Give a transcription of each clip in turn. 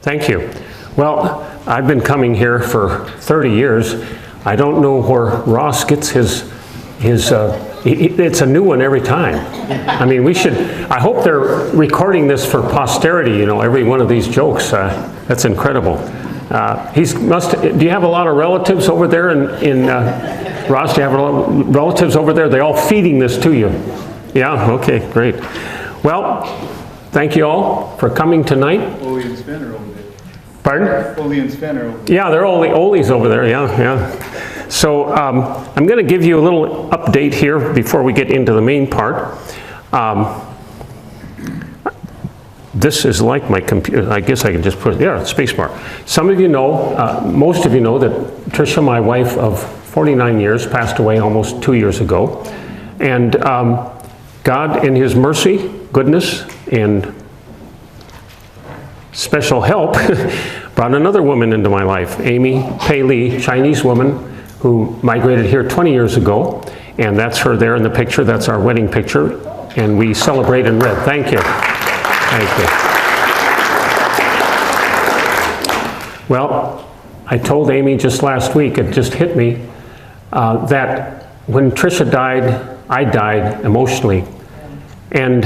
Thank you. Well, I've been coming here for 30 years. I don't know where Ross gets his it's a new one every time. I mean, I hope they're recording this for posterity, you know, every one of these jokes. That's incredible. Do you have a lot of relatives over there in Ross, do you have a lot of relatives over there? They're all feeding this to you. Yeah, okay, great. Well, thank you all for coming tonight. Ole and Sven are over there. Pardon? Ole and Sven are over there. Yeah, they're Ole's over there, yeah. So I'm going to give you a little update here before we get into the main part. This is like my computer. I guess I can just put it, yeah, spacebar. Some of you know, most of you know that Tricia, my wife of 49 years, passed away almost 2 years ago. And God, in His mercy, goodness, and special help, brought another woman into my life, Amy Pei Li, Chinese woman who migrated here 20 years ago. And that's her there in the picture. That's our wedding picture. And we celebrate in red. Thank you. Thank you. Well, I told Amy just last week, it just hit me, that when Tricia died, I died emotionally. And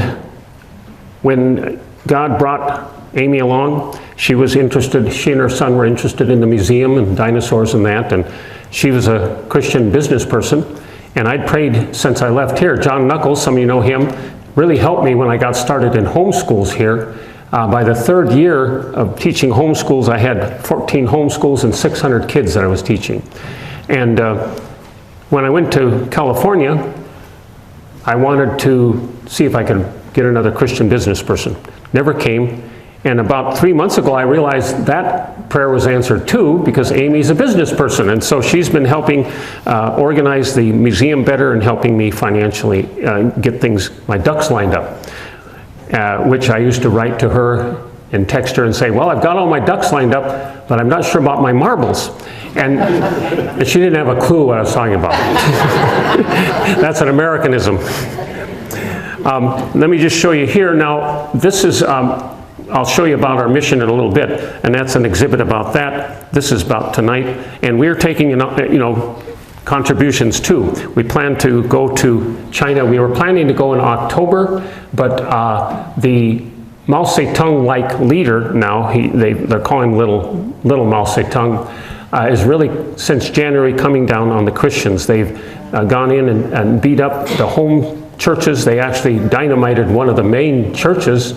when God brought Amy along, she was interested, she and her son were interested in the museum and dinosaurs and that, and she was a Christian business person. And I'd prayed since I left here. John Knuckles, some of you know him, really helped me when I got started in homeschools here. By the third year of teaching homeschools, I had 14 homeschools and 600 kids that I was teaching. And when I went to California, I wanted to see if I could get another Christian business person. Never came. And about 3 months ago, I realized that prayer was answered too, because Amy's a business person. And so she's been helping organize the museum better and helping me financially get things, my ducks lined up. Which I used to write to her and text her and say, well, I've got all my ducks lined up, but I'm not sure about my marbles. And she didn't have a clue what I was talking about. That's an Americanism. Let me just show you here. Now, this is, I'll show you about our mission in a little bit, and that's an exhibit about that. This is about tonight, and we're taking, you know, contributions too. We plan to go to China. We were planning to go in October, but the Mao Zedong-like leader now, they're calling him little Mao Zedong, is really since January coming down on the Christians. They've gone in and beat up the home churches. They actually dynamited one of the main churches.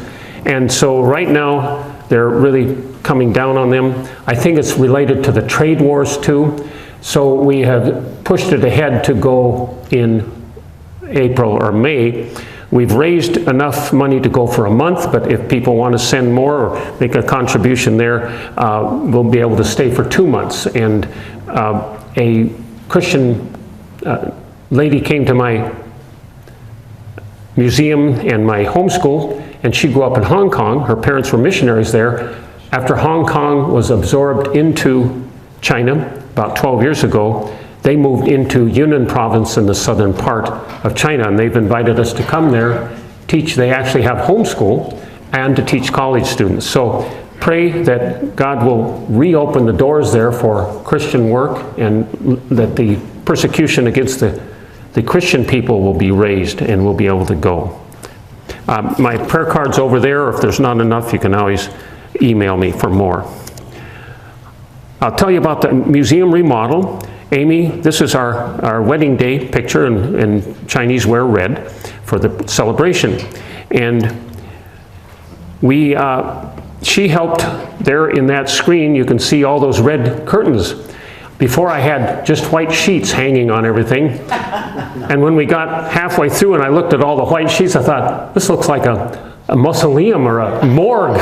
And so right now, they're really coming down on them. I think it's related to the trade wars too. So we have pushed it ahead to go in April or May. We've raised enough money to go for a month, but if people want to send more or make a contribution there, we'll be able to stay for 2 months. And a Christian lady came to my museum and my homeschool, and she grew up in Hong Kong. Her parents were missionaries there. After Hong Kong was absorbed into China about 12 years ago, they moved into Yunnan province in the southern part of China, and they've invited us to come there, teach. They actually have homeschool and to teach college students. So pray that God will reopen the doors there for Christian work, and that the persecution against the Christian people will be raised and we'll be able to go. My prayer card's over there, or if there's not enough, you can always email me for more. I'll tell you about the museum remodel. Amy, this is our wedding day picture in Chinese wear red for the celebration. And she helped there in that screen. You can see all those red curtains. Before I had just white sheets hanging on everything. And when we got halfway through and I looked at all the white sheets, I thought, this looks like a mausoleum or a morgue.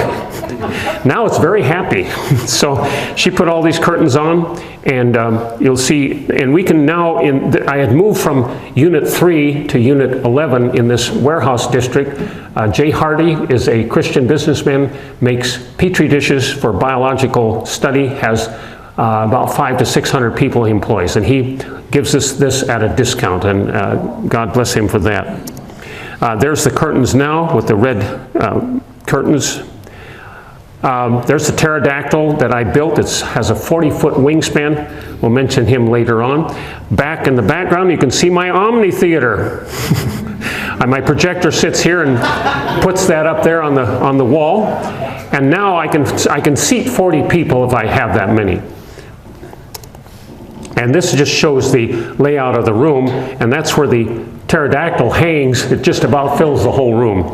Now it's very happy. So she put all these curtains on, and you'll see, and we can now, I had moved from Unit 3 to Unit 11 in this warehouse district. Jay Hardy is a Christian businessman, makes petri dishes for biological study, has about 500 to 600 people he employs, and he gives us this at a discount, and God bless him for that. There's the curtains now with the red curtains. There's the pterodactyl that I built. It has a 40-foot wingspan. We'll mention him later on. Back in the background, you can see my Omni Theater. My projector sits here and puts that up there on the wall. And now I can seat 40 people if I have that many. And this just shows the layout of the room, and that's where the pterodactyl hangs. It just about fills the whole room.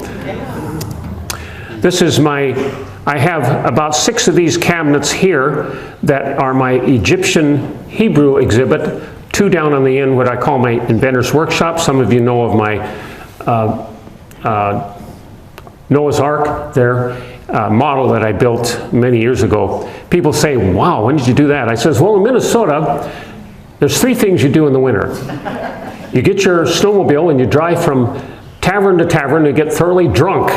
This is I have about 6 of these cabinets here that are my Egyptian Hebrew exhibit, 2 down on the end, what I call my inventor's workshop. Some of you know of my Noah's Ark there, model that I built many years ago. People say, wow, when did you do that? I says, well, in Minnesota, there's 3 things you do in the winter. You get your snowmobile and you drive from tavern to tavern and get thoroughly drunk.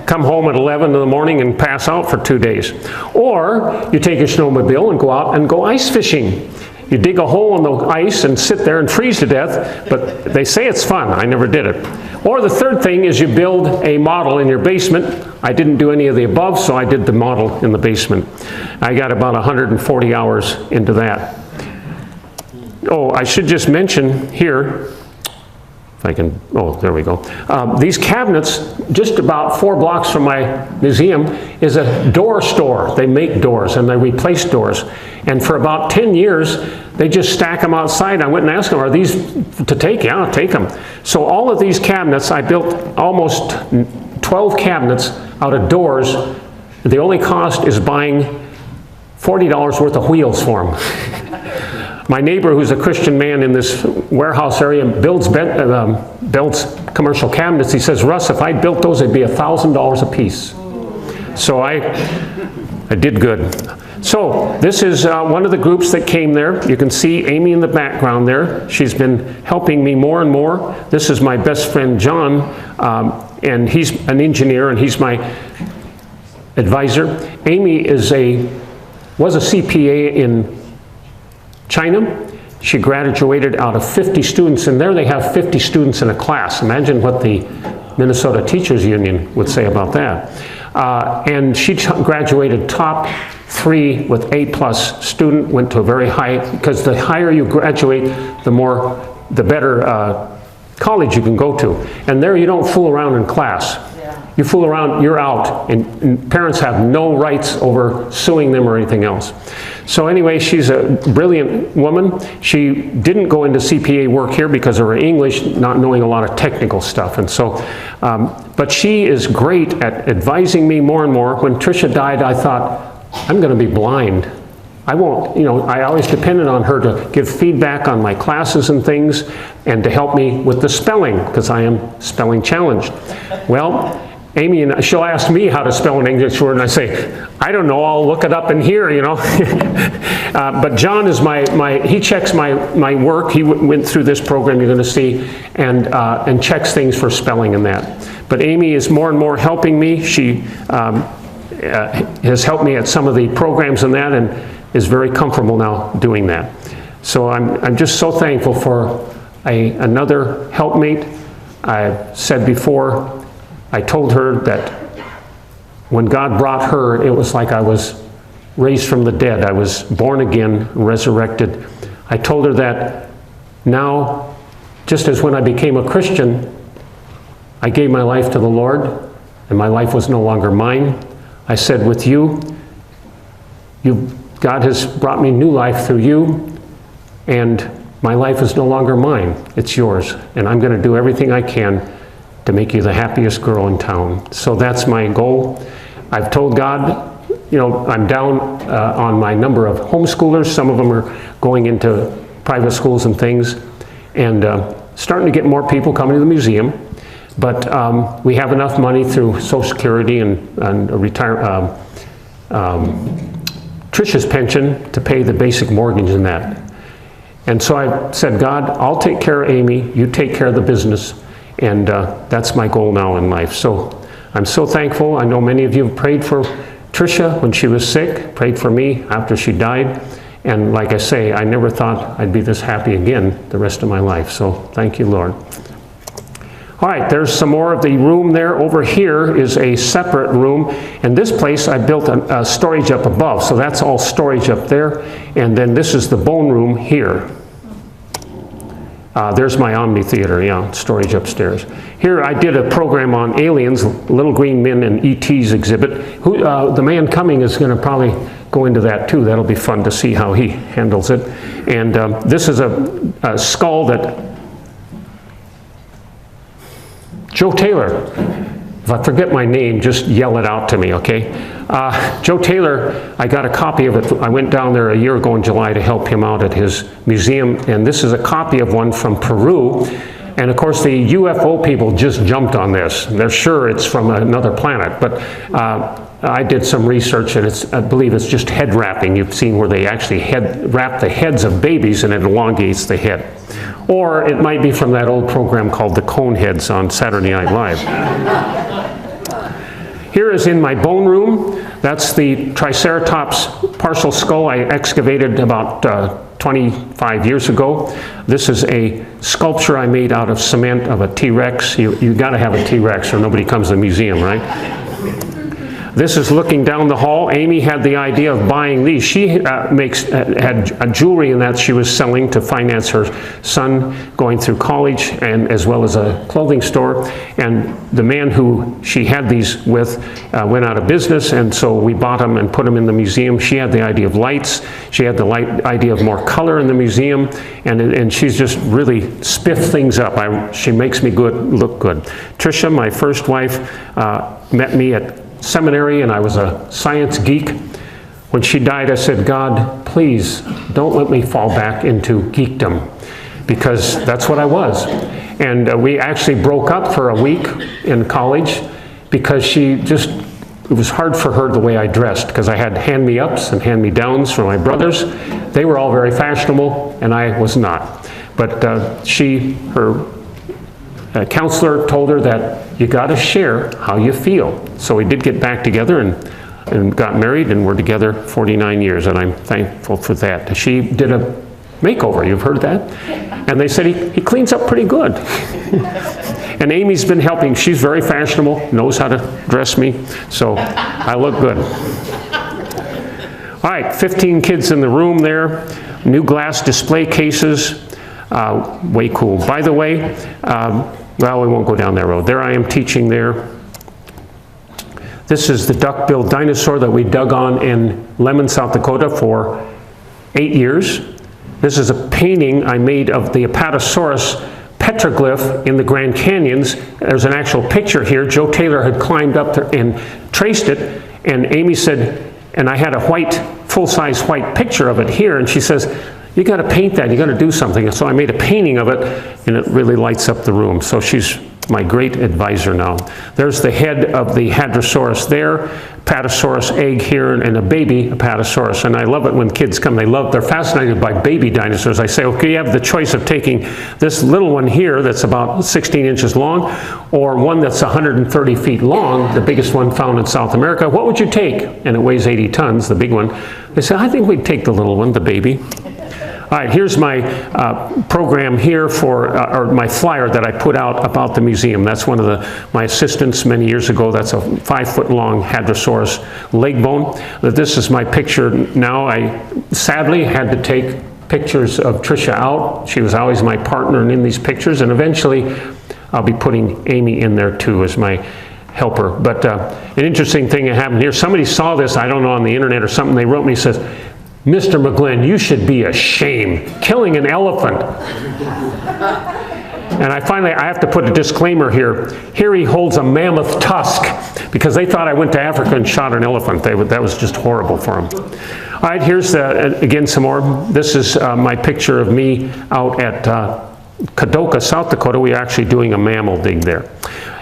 Come home at 11 in the morning and pass out for 2 days. Or you take your snowmobile and go out and go ice fishing. You dig a hole in the ice and sit there and freeze to death, but they say it's fun. I never did it. Or the third thing is you build a model in your basement. I didn't do any of the above, so I did the model in the basement. I got about 140 hours into that. Oh, I should just mention here, if I can, oh, there we go. These cabinets, just about 4 blocks from my museum, is a door store. They make doors and they replace doors. And for about 10 years, they just stack them outside. I went and asked them, are these to take? Yeah, I'll take them. So all of these cabinets, I built almost 12 cabinets out of doors. The only cost is buying $40 worth of wheels for them. My neighbor, who's a Christian man in this warehouse area, builds commercial cabinets. He says, Russ, if I built those, it'd be $1,000 a piece. So I did good. So this is one of the groups that came there. You can see Amy in the background there. She's been helping me more and more. This is my best friend, John, and he's an engineer, and he's my advisor. Amy was a CPA in China. She graduated out of 50 students, and there they have 50 students in a class. Imagine what the Minnesota Teachers Union would say about that. And she graduated top 3 with A+ student, went to a very high, because the higher you graduate, the better college you can go to. And there you don't fool around in class. You fool around, you're out, and parents have no rights over suing them or anything else. So anyway, she's a brilliant woman. She didn't go into CPA work here because of her English, not knowing a lot of technical stuff. And so, but she is great at advising me more and more. When Tricia died, I thought, I'm going to be blind. I won't, I always depended on her to give feedback on my classes and things, and to help me with the spelling, because I am spelling challenged. Well, Amy, and she'll ask me how to spell an English word, and I say, I don't know, I'll look it up in here, But John is he checks my work. He went through this program you're going to see, and checks things for spelling and that. But Amy is more and more helping me. She has helped me at some of the programs and that, and is very comfortable now doing that. So I'm just so thankful for another helpmate. I've said before, I told her that when God brought her, it was like I was raised from the dead. I was born again, resurrected. I told her that now, just as when I became a Christian, I gave my life to the Lord, and my life was no longer mine. I said, with you, God has brought me new life through you, and my life is no longer mine. It's yours, and I'm going to do everything I can to make you the happiest girl in town. So that's my goal. I've told God, I'm down on my number of homeschoolers. Some of them are going into private schools and things, and starting to get more people coming to the museum. But we have enough money through Social Security and Tricia's pension to pay the basic mortgage and that. And so I said, God, I'll take care of Amy, you take care of the business. And that's my goal now in life. So I'm so thankful. I know many of you have prayed for Tricia when she was sick, prayed for me after she died. And like I say, I never thought I'd be this happy again the rest of my life. So thank you, Lord. All right, there's some more of the room there. Over here is a separate room. And this place, I built a storage up above. So that's all storage up there. And then this is the bone room here. There's my Omni Theater, yeah, storage upstairs. Here I did a program on aliens, Little Green Men and E.T.'s exhibit. The man coming is going to probably go into that too. That'll be fun to see how he handles it. And this is a skull that Joe Taylor, if I forget my name, just yell it out to me, okay? Joe Taylor, I got a copy of it. I went down there a year ago in July to help him out at his museum, and this is a copy of one from Peru. And of course, the UFO people just jumped on this. They're sure it's from another planet, but I did some research, and I believe it's just head wrapping. You've seen where they actually wrap the heads of babies, and it elongates the head. Or it might be from that old program called The Coneheads on Saturday Night Live. Here is in my bone room. That's the Triceratops partial skull I excavated about 25 years ago. This is a sculpture I made out of cement of a T-Rex. You got to have a T-Rex or nobody comes to the museum, right? This is looking down the hall. Amy had the idea of buying these. She had a jewelry in that she was selling to finance her son going through college, and as well as a clothing store. And the man who she had these with went out of business, and so we bought them and put them in the museum. She had the idea of lights. She had the idea of more color in the museum, and she's just really spiffed things up. She makes me look good. Tricia, my first wife, met me at seminary, and I was a science geek. When she died, I said, God, please don't let me fall back into geekdom, because that's what I was. And we actually broke up for a week in college because it was hard for her the way I dressed, because I had hand-me-ups and hand-me-downs from my brothers. They were all very fashionable, and I was not. But her counselor told her that you got to share how you feel. So we did get back together and got married, and we're together 49 years, and I'm thankful for that. She did a makeover, you've heard that? And they said he cleans up pretty good. And Amy's been helping. She's very fashionable, knows how to dress me, so I look good. All right, 15 kids in the room there, new glass display cases, way cool. By the way, well, we won't go down that road. There I am teaching there. This is the duck-billed dinosaur that we dug on in Lemon, South Dakota for 8 years. This is a painting I made of the Apatosaurus petroglyph in the Grand Canyons. There's an actual picture here. Joe Taylor had climbed up there and traced it, and Amy said, and I had a full-size white picture of it here, and she says, you got to paint that, you got to do something. So I made a painting of it, and it really lights up the room. So she's my great advisor now. There's the head of the Hadrosaurus there, Apatosaurus egg here, and a baby Apatosaurus. And I love it when kids come, they're fascinated by baby dinosaurs. I say, okay, you have the choice of taking this little one here that's about 16 inches long, or one that's 130 feet long, the biggest one found in South America. What would you take? And it weighs 80 tons, the big one. They said, I think we'd take the little one, the baby. All right, here's my program here or my flyer that I put out about the museum. That's one of my assistants many years ago. That's a 5-foot-long Hadrosaurus leg bone. This is my picture now. I sadly had to take pictures of Tricia out. She was always my partner in these pictures, and eventually I'll be putting Amy in there too as my helper. But an interesting thing that happened here, somebody saw this, I don't know, on the internet or something. They wrote me and says, Mr. McGlenn, you should be ashamed, killing an elephant. And I have to put a disclaimer here. Here he holds a mammoth tusk, because they thought I went to Africa and shot an elephant. That was just horrible for them. All right, here's again some more. This is my picture of me out at Kadoka, South Dakota. We're actually doing a mammal dig there.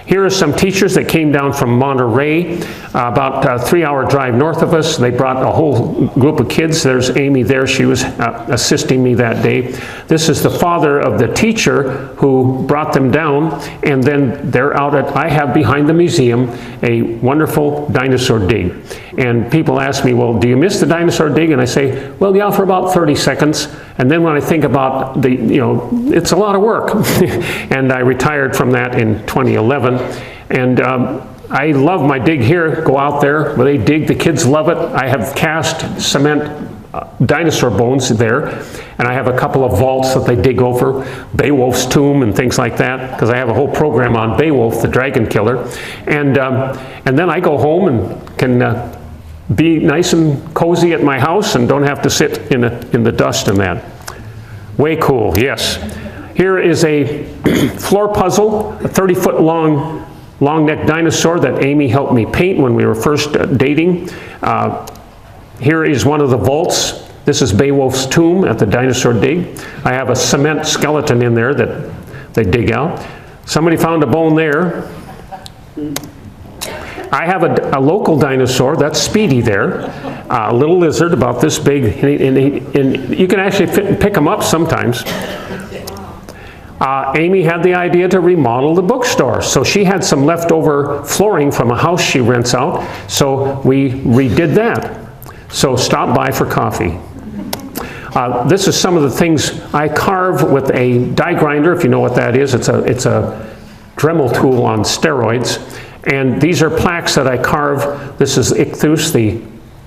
Here are some teachers that came down from Monterey, about a 3-hour drive north of us. They brought a whole group of kids. There's Amy there. She was assisting me that day. This is the father of the teacher who brought them down, and then they're out I have behind the museum a wonderful dinosaur dig. And people ask me, well, do you miss the dinosaur dig? And I say, well, yeah, for about 30 seconds. And then when I think about the, it's a lot of work. And I retired from that in 2011. And I love my dig here. Go out there where they dig. The kids love it. I have cast cement dinosaur bones there, and I have a couple of vaults that they dig over, Beowulf's tomb and things like that, because I have a whole program on Beowulf, the dragon killer. And then I go home and can be nice and cozy at my house and don't have to sit in the dust and that. Way cool, yes. Here is a floor puzzle, a 30-foot long-necked dinosaur that Amy helped me paint when we were first dating. Here is one of the vaults. This is Beowulf's tomb at the dinosaur dig. I have a cement skeleton in there that they dig out. Somebody found a bone there. I have a local dinosaur, that's Speedy there, a little lizard about this big, and you can actually pick them up sometimes. Amy had the idea to remodel the bookstore, so she had some leftover flooring from a house she rents out, so we redid that. So stop by for coffee. This is some of the things I carve with a die grinder, if you know what that is. It's a Dremel tool on steroids. And these are plaques that I carve. This is Ichthus, the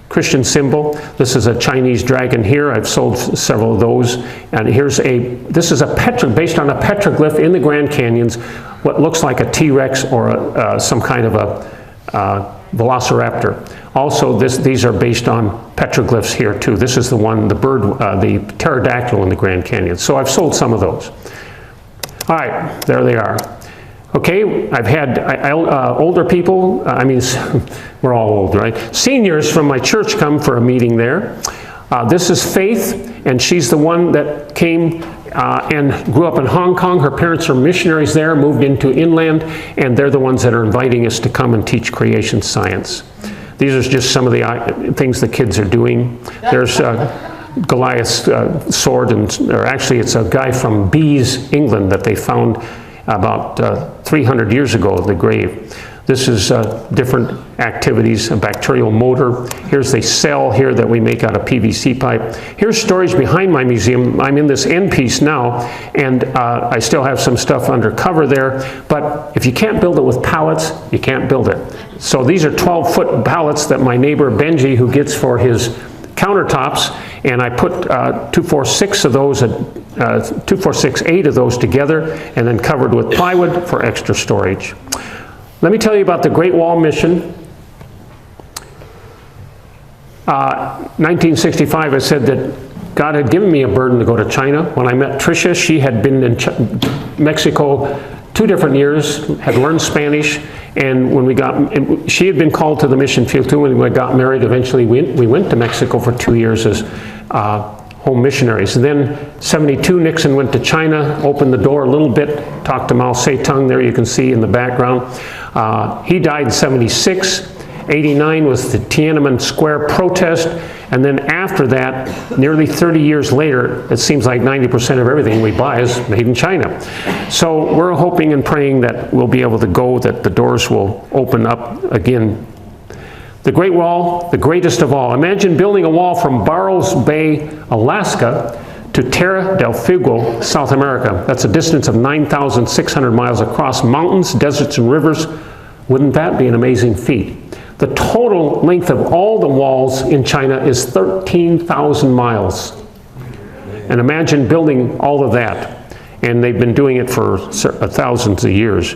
Christian symbol. This is a Chinese dragon here. I've sold several of those. And this is based on a petroglyph in the Grand Canyons, what looks like a T-Rex or some kind of a velociraptor. Also, these are based on petroglyphs here too. This is the one, the bird, the pterodactyl in the Grand Canyon. So I've sold some of those. All right, there they are. Okay, I've had older people, we're all old, right? Seniors from my church come for a meeting there. This is Faith, and she's the one that came and grew up in Hong Kong. Her parents are missionaries there, moved into inland, and they're the ones that are inviting us to come and teach creation science. These are just some of the things the kids are doing. There's Goliath's sword, or actually it's a guy from Bees, England, that they found about 300 years ago at the grave. This is different activities, a bacterial motor. Here's the cell here that we make out of PVC pipe. Here's storage behind my museum. I'm in this end piece now, and I still have some stuff under cover there, but if you can't build it with pallets, you can't build it. So these are 12-foot pallets that my neighbor Benji, who gets for his countertops, and I put 246 of those, 246-8 of those together, and then covered with plywood for extra storage. Let me tell you about the Great Wall mission. 1965, I said that God had given me a burden to go to China. When I met Tricia, she had been in Mexico 2 different years, had learned Spanish, and when she had been called to the mission field too. When we got married, eventually we went to Mexico for 2 years as home missionaries. And then 72, Nixon went to China, opened the door a little bit, talked to Mao Zedong there, you can see in the background. He died in 76. 89 was the Tiananmen Square protest, and then after that, nearly 30 years later, it seems like 90% of everything we buy is made in China. So we're hoping and praying that we'll be able to go, that the doors will open up again. The Great Wall, the greatest of all. Imagine building a wall from Barrows Bay, Alaska, to Terra del Fuego, South America. That's a distance of 9,600 miles across mountains, deserts, and rivers. Wouldn't that be an amazing feat? The total length of all the walls in China is 13,000 miles. And imagine building all of that. And they've been doing it for thousands of years.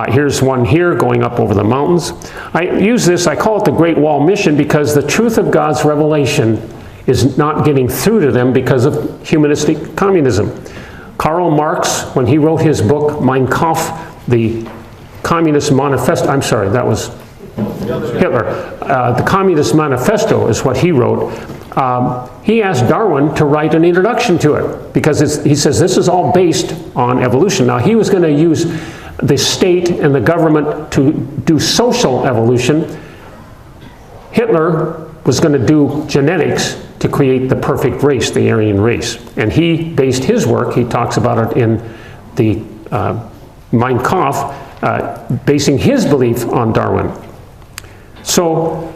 Here's one here going up over the mountains. I use this, I call it the Great Wall Mission, because the truth of God's revelation is not getting through to them because of humanistic communism. Karl Marx, when he wrote his book, Mein Kampf, the Communist Manifesto, I'm sorry, that was Hitler. The Communist Manifesto is what he wrote. He asked Darwin to write an introduction to it because he says this is all based on evolution. Now he was going to use the state and the government to do social evolution. Hitler was going to do genetics to create the perfect race, the Aryan race. And he based his work, he talks about it in the Mein Kampf, basing his belief on Darwin. So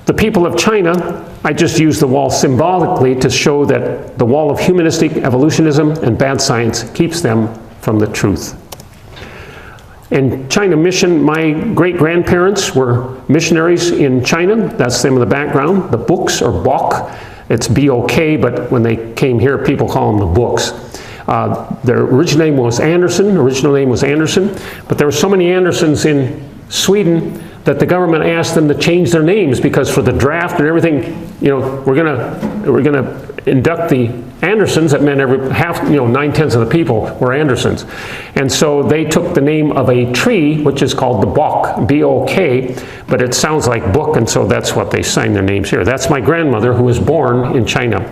the people of China, I just use the wall symbolically to show that the wall of humanistic evolutionism and bad science keeps them from the truth. In China Mission, my great-grandparents were missionaries in China. That's them in the background. The books are Bok. It's B-O-K, but when they came here, people call them the books. Their original name was Anderson, but there were so many Andersons in Sweden that the government asked them to change their names because for the draft and everything, you know, we're gonna induct the Andersons. That meant every half, you know, 9/10 of the people were Andersons, and so they took the name of a tree which is called the Bok, B-O-K, but it sounds like book, and so that's what they signed their names here. That's my grandmother who was born in China.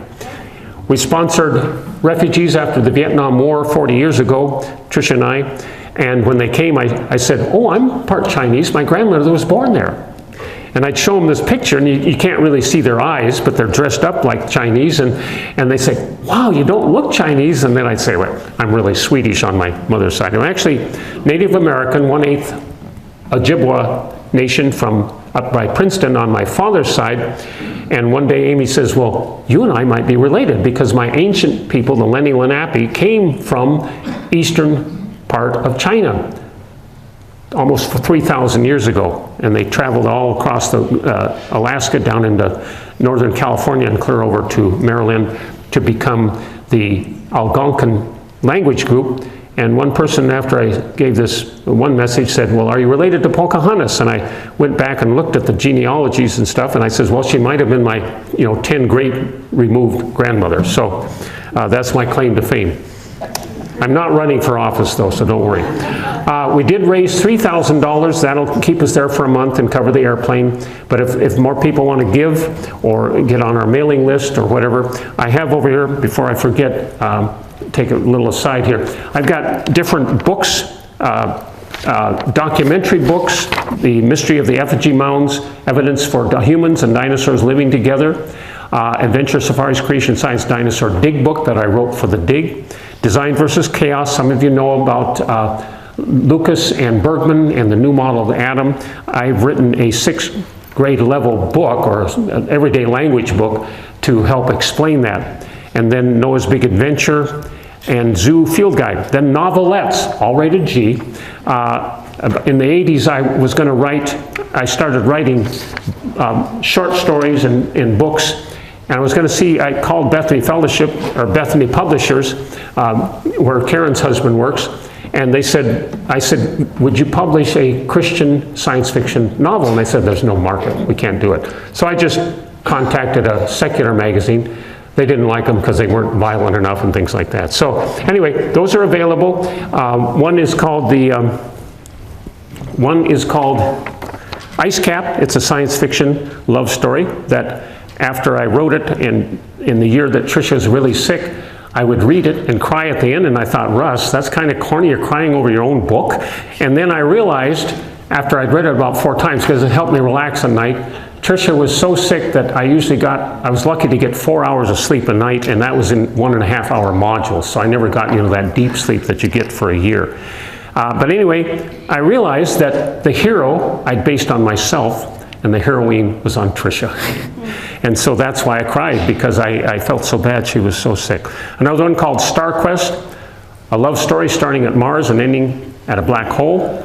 We sponsored refugees after the Vietnam War 40 years ago, Tricia and I. And when they came, I said, oh, I'm part Chinese. My grandmother was born there. And I'd show them this picture, and you can't really see their eyes, but they're dressed up like Chinese. And they say, wow, you don't look Chinese. And then I'd say, well, I'm really Swedish on my mother's side. I'm actually Native American, 1/8 Ojibwa Nation from up by Princeton on my father's side. And one day Amy says, well, you and I might be related because my ancient people, the Lenni Lenape, came from eastern part of China almost 3,000 years ago, and they traveled all across the Alaska down into Northern California and clear over to Maryland to become the Algonquin language group. And one person, after I gave this one message, said, well, are you related to Pocahontas? And I went back and looked at the genealogies and stuff, and I says, well, she might have been my 10 great removed grandmother. So that's my claim to fame. I'm not running for office, though, so don't worry. We did raise $3,000. That'll keep us there for a month and cover the airplane. But if more people want to give or get on our mailing list or whatever, I have over here, before I forget, take a little aside here. I've got different books, documentary books, The Mystery of the Effigy Mounds, Evidence for Humans and Dinosaurs Living Together, Adventure Safaris Creation Science Dinosaur Dig book that I wrote for the Dig, Design versus Chaos. Some of you know about Lucas and Bergman and the new model of the atom. I've written a 6th grade level book, or an everyday language book, to help explain that. And then Noah's Big Adventure and Zoo Field Guide. Then novelettes, all rated G. In the 80s, I started writing short stories and books. And I was going to see, I called Bethany Fellowship, or Bethany Publishers, where Karen's husband works, and I said, would you publish a Christian science fiction novel? And they said, there's no market, we can't do it. So I just contacted a secular magazine. They didn't like them because they weren't violent enough and things like that. So anyway, those are available. One is called Ice Cap. It's a science fiction love story that, after I wrote it in the year that Tricia was really sick, I would read it and cry at the end, and I thought, Russ, that's kind of corny, you're crying over your own book. And then I realized, after I'd read it about 4 times, because it helped me relax at night, Tricia was so sick that I was lucky to get 4 hours of sleep a night, and that was in 1.5-hour modules, so I never got that deep sleep that you get for a year. But anyway, I realized that the hero I'd based on myself, and the heroine was on Tricia. And so that's why I cried, because I felt so bad she was so sick. Another one called Star Quest, a love story starting at Mars and ending at a black hole.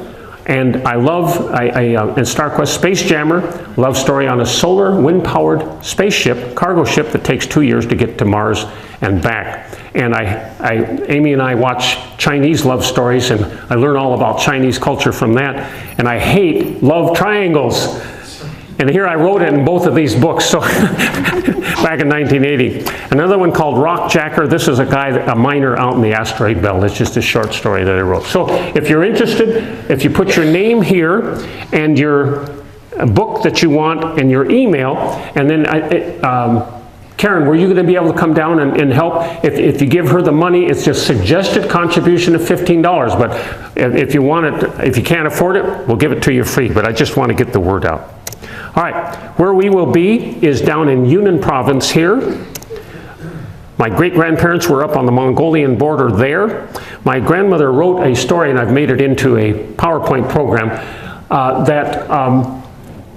And in Star Quest, Space Jammer, love story on a solar wind-powered spaceship, cargo ship that takes 2 years to get to Mars and back. And Amy and I watch Chinese love stories, and I learn all about Chinese culture from that. And I hate love triangles. And here I wrote it in both of these books, so back in 1980. Another one called Rockjacker. This is a miner out in the asteroid belt. It's just a short story that I wrote. So if you're interested, if you put your name here and your book that you want and your email, and then Karen, were you going to be able to come down and help? If you give her the money, it's just suggested contribution of $15. But if you want it, if you can't afford it, we'll give it to you free. But I just want to get the word out. All right, where we will be is down in Yunnan province here. My great-grandparents were up on the Mongolian border there. My grandmother wrote a story, and I've made it into a PowerPoint program, that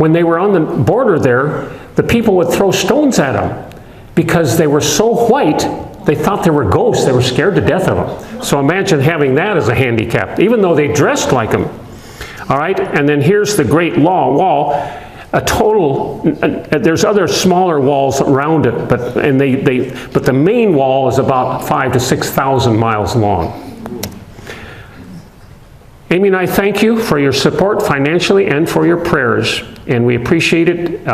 when they were on the border there, the people would throw stones at them because they were so white, they thought they were ghosts. They were scared to death of them. So imagine having that as a handicap, even though they dressed like them. All right, and then here's the Great Wall. There's other smaller walls around it, but the main wall is about 5,000 to 6,000 miles long. Amy and I thank you for your support financially and for your prayers, and we appreciate it.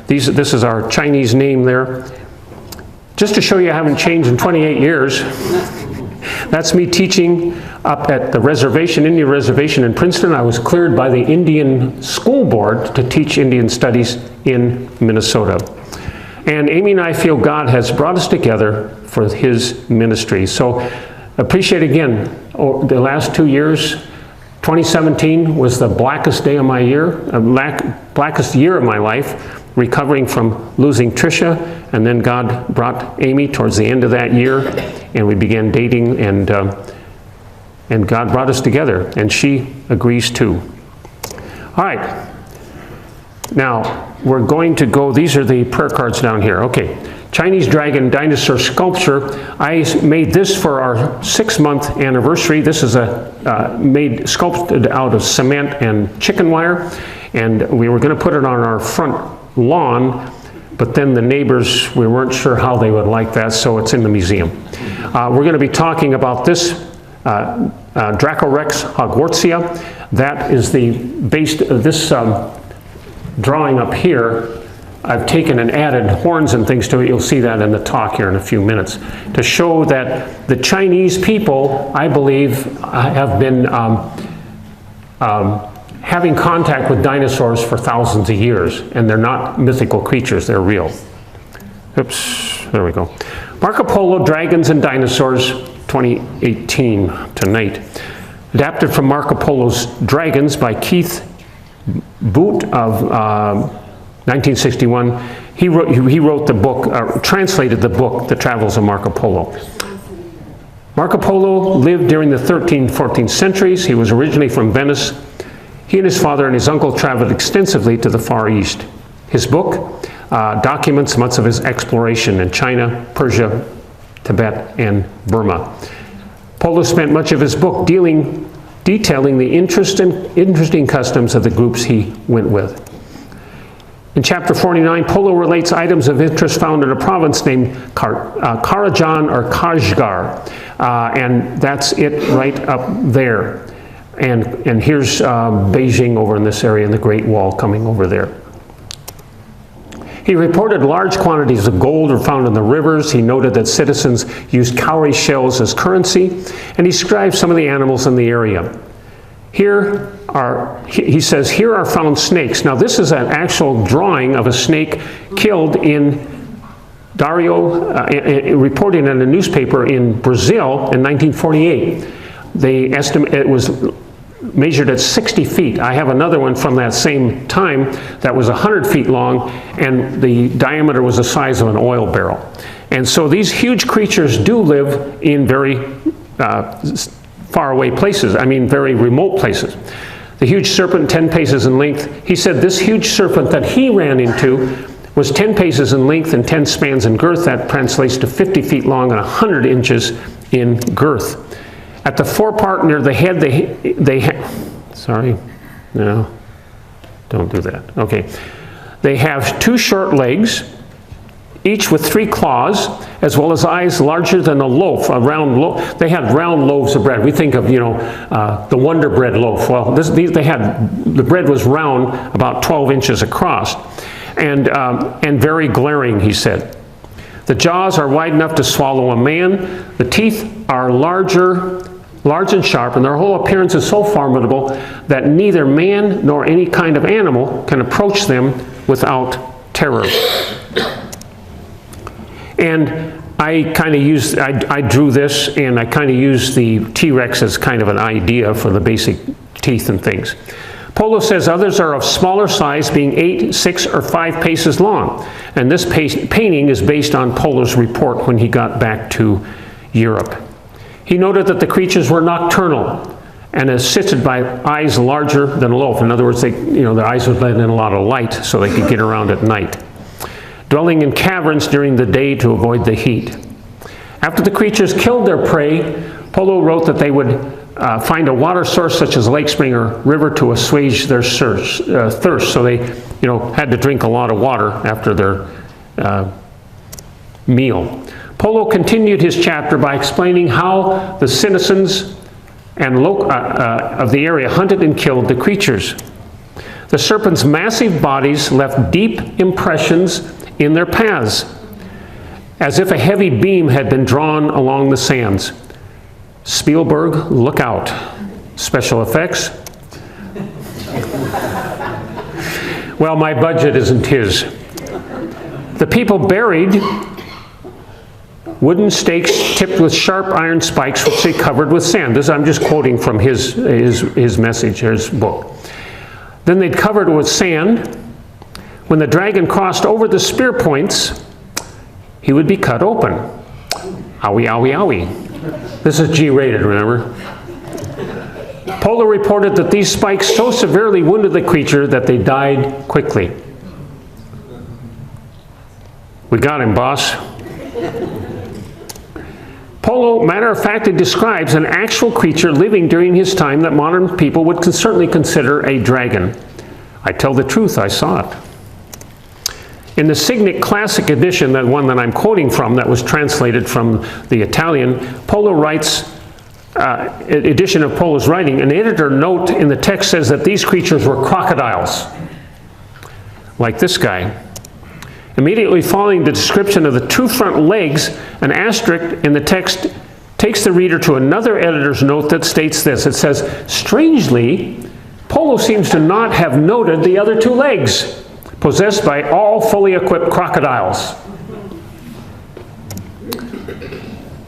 This is our Chinese name there. Just to show you I haven't changed in 28 years. That's me teaching up at the reservation, Indian Reservation in Princeton. I was cleared by the Indian School Board to teach Indian Studies in Minnesota. And Amy and I feel God has brought us together for His ministry. So appreciate again, the last 2 years, 2017 was the blackest day of my year, blackest year of my life, recovering from losing Tricia, and then God brought Amy towards the end of that year, and we began dating, and God brought us together, and she agrees too. All right, now we're going to go, these are the prayer cards down here. Okay, Chinese Dragon Dinosaur Sculpture. I made this for our 6-month anniversary. This is sculpted out of cement and chicken wire, and we were going to put it on our front lawn, but then the neighbors, we weren't sure how they would like that, so it's in the museum. We're going to be talking about this Dracorex hogwartsia. That is this drawing up here. I've taken and added horns and things to it. You'll see that in the talk here in a few minutes, to show that the Chinese people, I believe, have been having contact with dinosaurs for thousands of years, and they're not mythical creatures, they're real. Oops, there we go. Marco Polo, Dragons and Dinosaurs, 2018, tonight. Adapted from Marco Polo's Dragons by Keith Boot of 1961. He wrote the book, translated the book, The Travels of Marco Polo. Marco Polo lived during the 13th and 14th centuries. He was originally from Venice. He and his father and his uncle traveled extensively to the Far East. His book documents much of his exploration in China, Persia, Tibet, and Burma. Polo spent much of his book detailing the interesting customs of the groups he went with. In chapter 49, Polo relates items of interest found in a province named Karajan or Kashgar, and that's it right up there. And here's Beijing over in this area, and the Great Wall coming over there. He reported large quantities of gold were found in the rivers. He noted that citizens used cowrie shells as currency, and he described some of the animals in the area. He says, here are found snakes. Now this is an actual drawing of a snake killed in reporting in a newspaper in Brazil in 1948. They estimate it was measured at 60 feet. I have another one from that same time that was 100 feet long, and the diameter was the size of an oil barrel. And so these huge creatures do live in very far away places, very remote places. The huge serpent, 10 paces in length, he said this huge serpent that he ran into was 10 paces in length and 10 spans in girth. That translates to 50 feet long and 100 inches in girth. At the forepart near the head, sorry, no, don't do that. Okay. They have 2 short legs, each with 3 claws, as well as eyes larger than a loaf, a round loaf. They had round loaves of bread. We think of, the Wonder Bread loaf. Well, the bread was round, about 12 inches across, and very glaring, he said. The jaws are wide enough to swallow a man. The teeth are large and sharp, and their whole appearance is so formidable that neither man nor any kind of animal can approach them without terror. And I drew this, and I kind of used the T-Rex as kind of an idea for the basic teeth and things. Polo says others are of smaller size, being 8, 6, or 5 paces long. And this painting is based on Polo's report when he got back to Europe. He noted that the creatures were nocturnal, and assisted by eyes larger than a loaf. In other words, their eyes would let in a lot of light so they could get around at night. Dwelling in caverns during the day to avoid the heat. After the creatures killed their prey, Polo wrote that they would find a water source such as lake, spring, or river to assuage their thirst. So they, had to drink a lot of water after their meal. Polo continued his chapter by explaining how the citizens and of the area hunted and killed the creatures. The serpents' massive bodies left deep impressions in their paths, as if a heavy beam had been drawn along the sands. Spielberg, look out. Special effects? Well, my budget isn't his. The people buried wooden stakes tipped with sharp iron spikes, which they covered with sand. I'm just quoting from his message, his book. Then they'd covered it with sand. When the dragon crossed over the spear points, he would be cut open. Owie, owie, owie. This is G-rated, remember? Polo reported that these spikes so severely wounded the creature that they died quickly. We got him, boss. Polo, matter-of-factly, describes an actual creature living during his time that modern people would certainly consider a dragon. I tell the truth, I saw it. In the Signet Classic edition, that one that I'm quoting from, that was translated from the Italian, Polo writes, edition of Polo's writing, an editor note in the text says that these creatures were crocodiles, like this guy. Immediately following the description of the two front legs, an asterisk in the text takes the reader to another editor's note that states this. It says, strangely, Polo seems to not have noted the other two legs, possessed by all fully equipped crocodiles.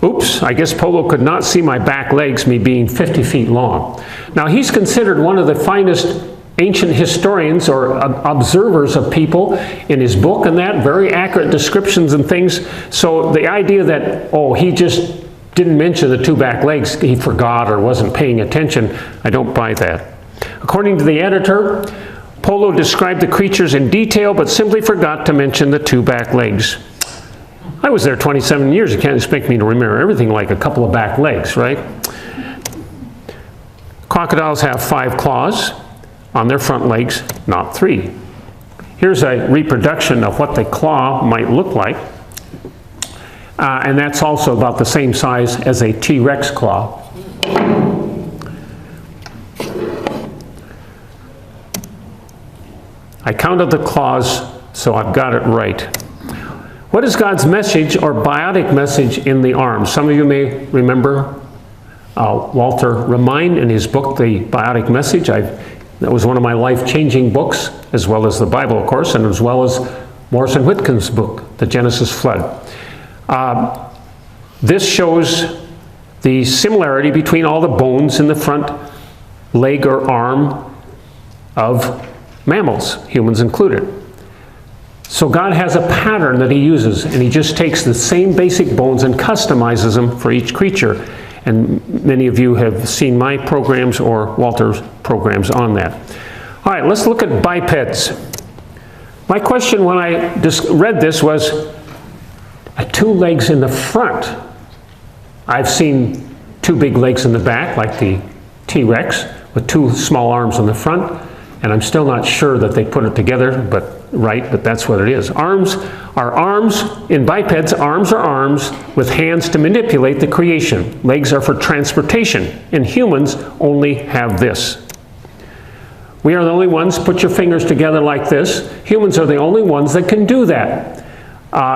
Oops, I guess Polo could not see my back legs, me being 50 feet long. Now, he's considered one of the finest ancient historians or observers of people in his book, and that very accurate descriptions and things. So the idea that, he just didn't mention the two back legs, he forgot or wasn't paying attention, I don't buy that. According to the editor, Polo described the creatures in detail but simply forgot to mention the two back legs. I was there 27 years, you can't expect me to remember everything like a couple of back legs, right? Crocodiles have 5 claws on their front legs, not 3. Here's a reproduction of what the claw might look like. And that's also about the same size as a T-Rex claw. I counted the claws, so I've got it right. What is God's message or biotic message in the arms? Some of you may remember Walter Remine in his book, The Biotic Message. That was one of my life-changing books, as well as the Bible, of course, and as well as Morrison Whitcomb's book, The Genesis Flood. This shows the similarity between all the bones in the front leg or arm of mammals, humans included. So God has a pattern that he uses, and he just takes the same basic bones and customizes them for each creature. And many of you have seen my programs or Walter's programs on that. All right, let's look at bipeds. My question when I read this was, 2 legs in the front. I've seen 2 big legs in the back, like the T-Rex, with 2 small arms on the front, and I'm still not sure that they put it together, but that's what it is. Arms are arms. In bipeds, arms are arms with hands to manipulate the creation. Legs are for transportation, and humans only have this. We are the only ones, put your fingers together like this. Humans are the only ones that can do that.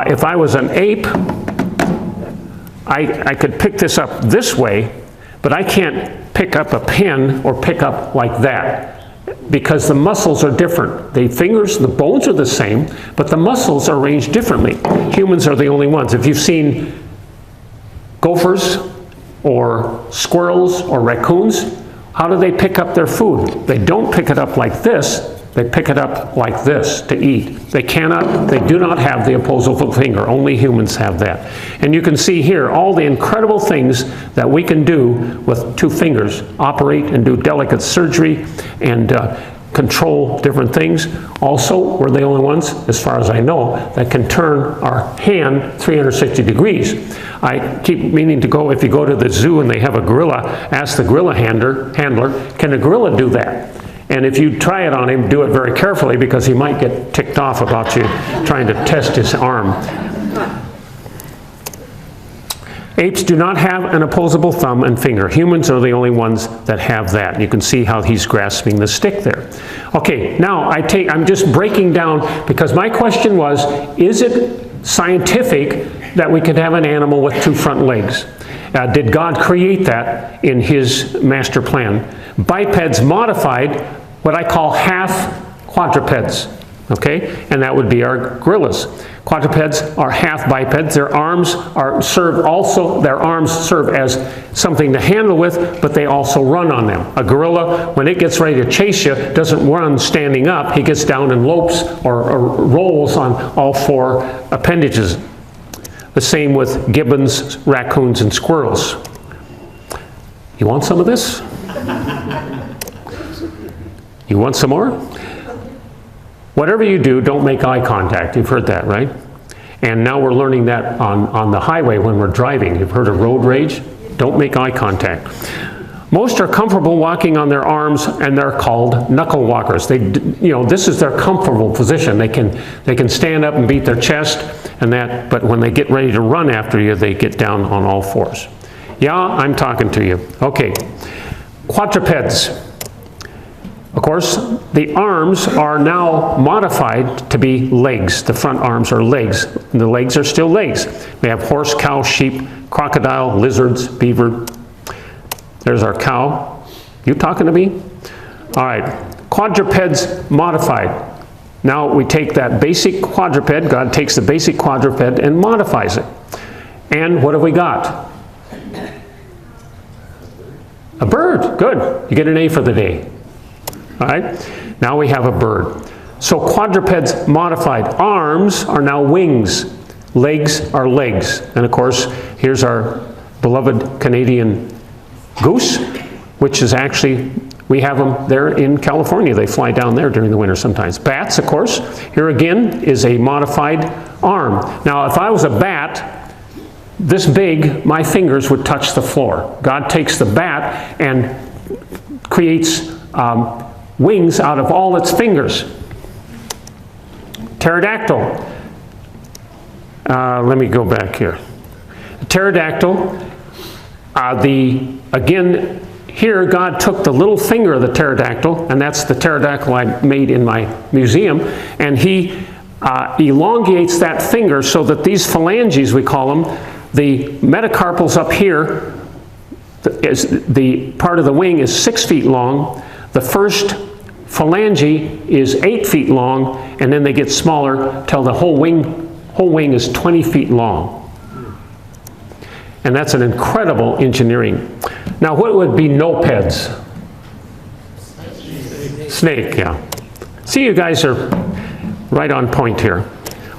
If I was an ape, I could pick this up this way, but I can't pick up a pen or pick up like that, because the muscles are different. The fingers, the bones are the same, but the muscles are arranged differently. Humans are the only ones. If you've seen gophers or squirrels or raccoons, how do they pick up their food? They don't pick it up like this. They pick it up like this to eat. They do not have the opposable finger. Only humans have that. And you can see here all the incredible things that we can do with 2 fingers. Operate and do delicate surgery and control different things. Also, we're the only ones, as far as I know, that can turn our hand 360 degrees. I keep meaning to go, if you go to the zoo and they have a gorilla, ask the gorilla handler, can a gorilla do that? And if you try it on him, do it very carefully because he might get ticked off about you trying to test his arm. Apes do not have an opposable thumb and finger. Humans are the only ones that have that. You can see how he's grasping the stick there. Okay, now I'm just breaking down because my question was, is it scientific that we could have an animal with 2 front legs? Did God create that in his master plan? Bipeds modified what I call half quadrupeds, okay? And that would be our gorillas. Quadrupeds are half bipeds. Their arms serve as something to handle with, but they also run on them. A gorilla, when it gets ready to chase you, doesn't run standing up. He gets down and lopes or rolls on all 4 appendages. The same with gibbons, raccoons, and squirrels. You want some of this? You want some more? Whatever you do, don't make eye contact. You've heard that, right? And now we're learning that on the highway when we're driving. You've heard of road rage? Don't make eye contact. Most are comfortable walking on their arms, and they're called knuckle walkers. This is their comfortable position. They can stand up and beat their chest and that, but when they get ready to run after you, they get down on all 4s. Yeah, I'm talking to you. Okay, quadrupeds. Of course, the arms are now modified to be legs. The front arms are legs. And the legs are still legs. We have horse, cow, sheep, crocodile, lizards, beaver. There's our cow. You talking to me? All right. Quadrupeds modified. Now we take that basic quadruped, God takes the basic quadruped and modifies it. And what have we got? A bird. Good. You get an A for the day. All right. Now we have a bird. So quadrupeds modified. Arms are now wings. Legs are legs. And of course, here's our beloved Canadian goose, which is actually, we have them there in California. They fly down there during the winter sometimes. Bats, of course. Here again is a modified arm. Now, if I was a bat, this big, my fingers would touch the floor. God takes the bat and creates wings out of all its fingers. Pterodactyl. Let me go back here. Pterodactyl. Again, here God took the little finger of the pterodactyl, and that's the pterodactyl I made in my museum, and he elongates that finger so that these phalanges, we call them, the metacarpals up here, the part of the wing is 6 feet long. The first phalange is 8 feet long, and then they get smaller till the whole wing is 20 feet long. And that's an incredible engineering. Now, what would be nopeds? Snake, yeah. See, you guys are right on point here.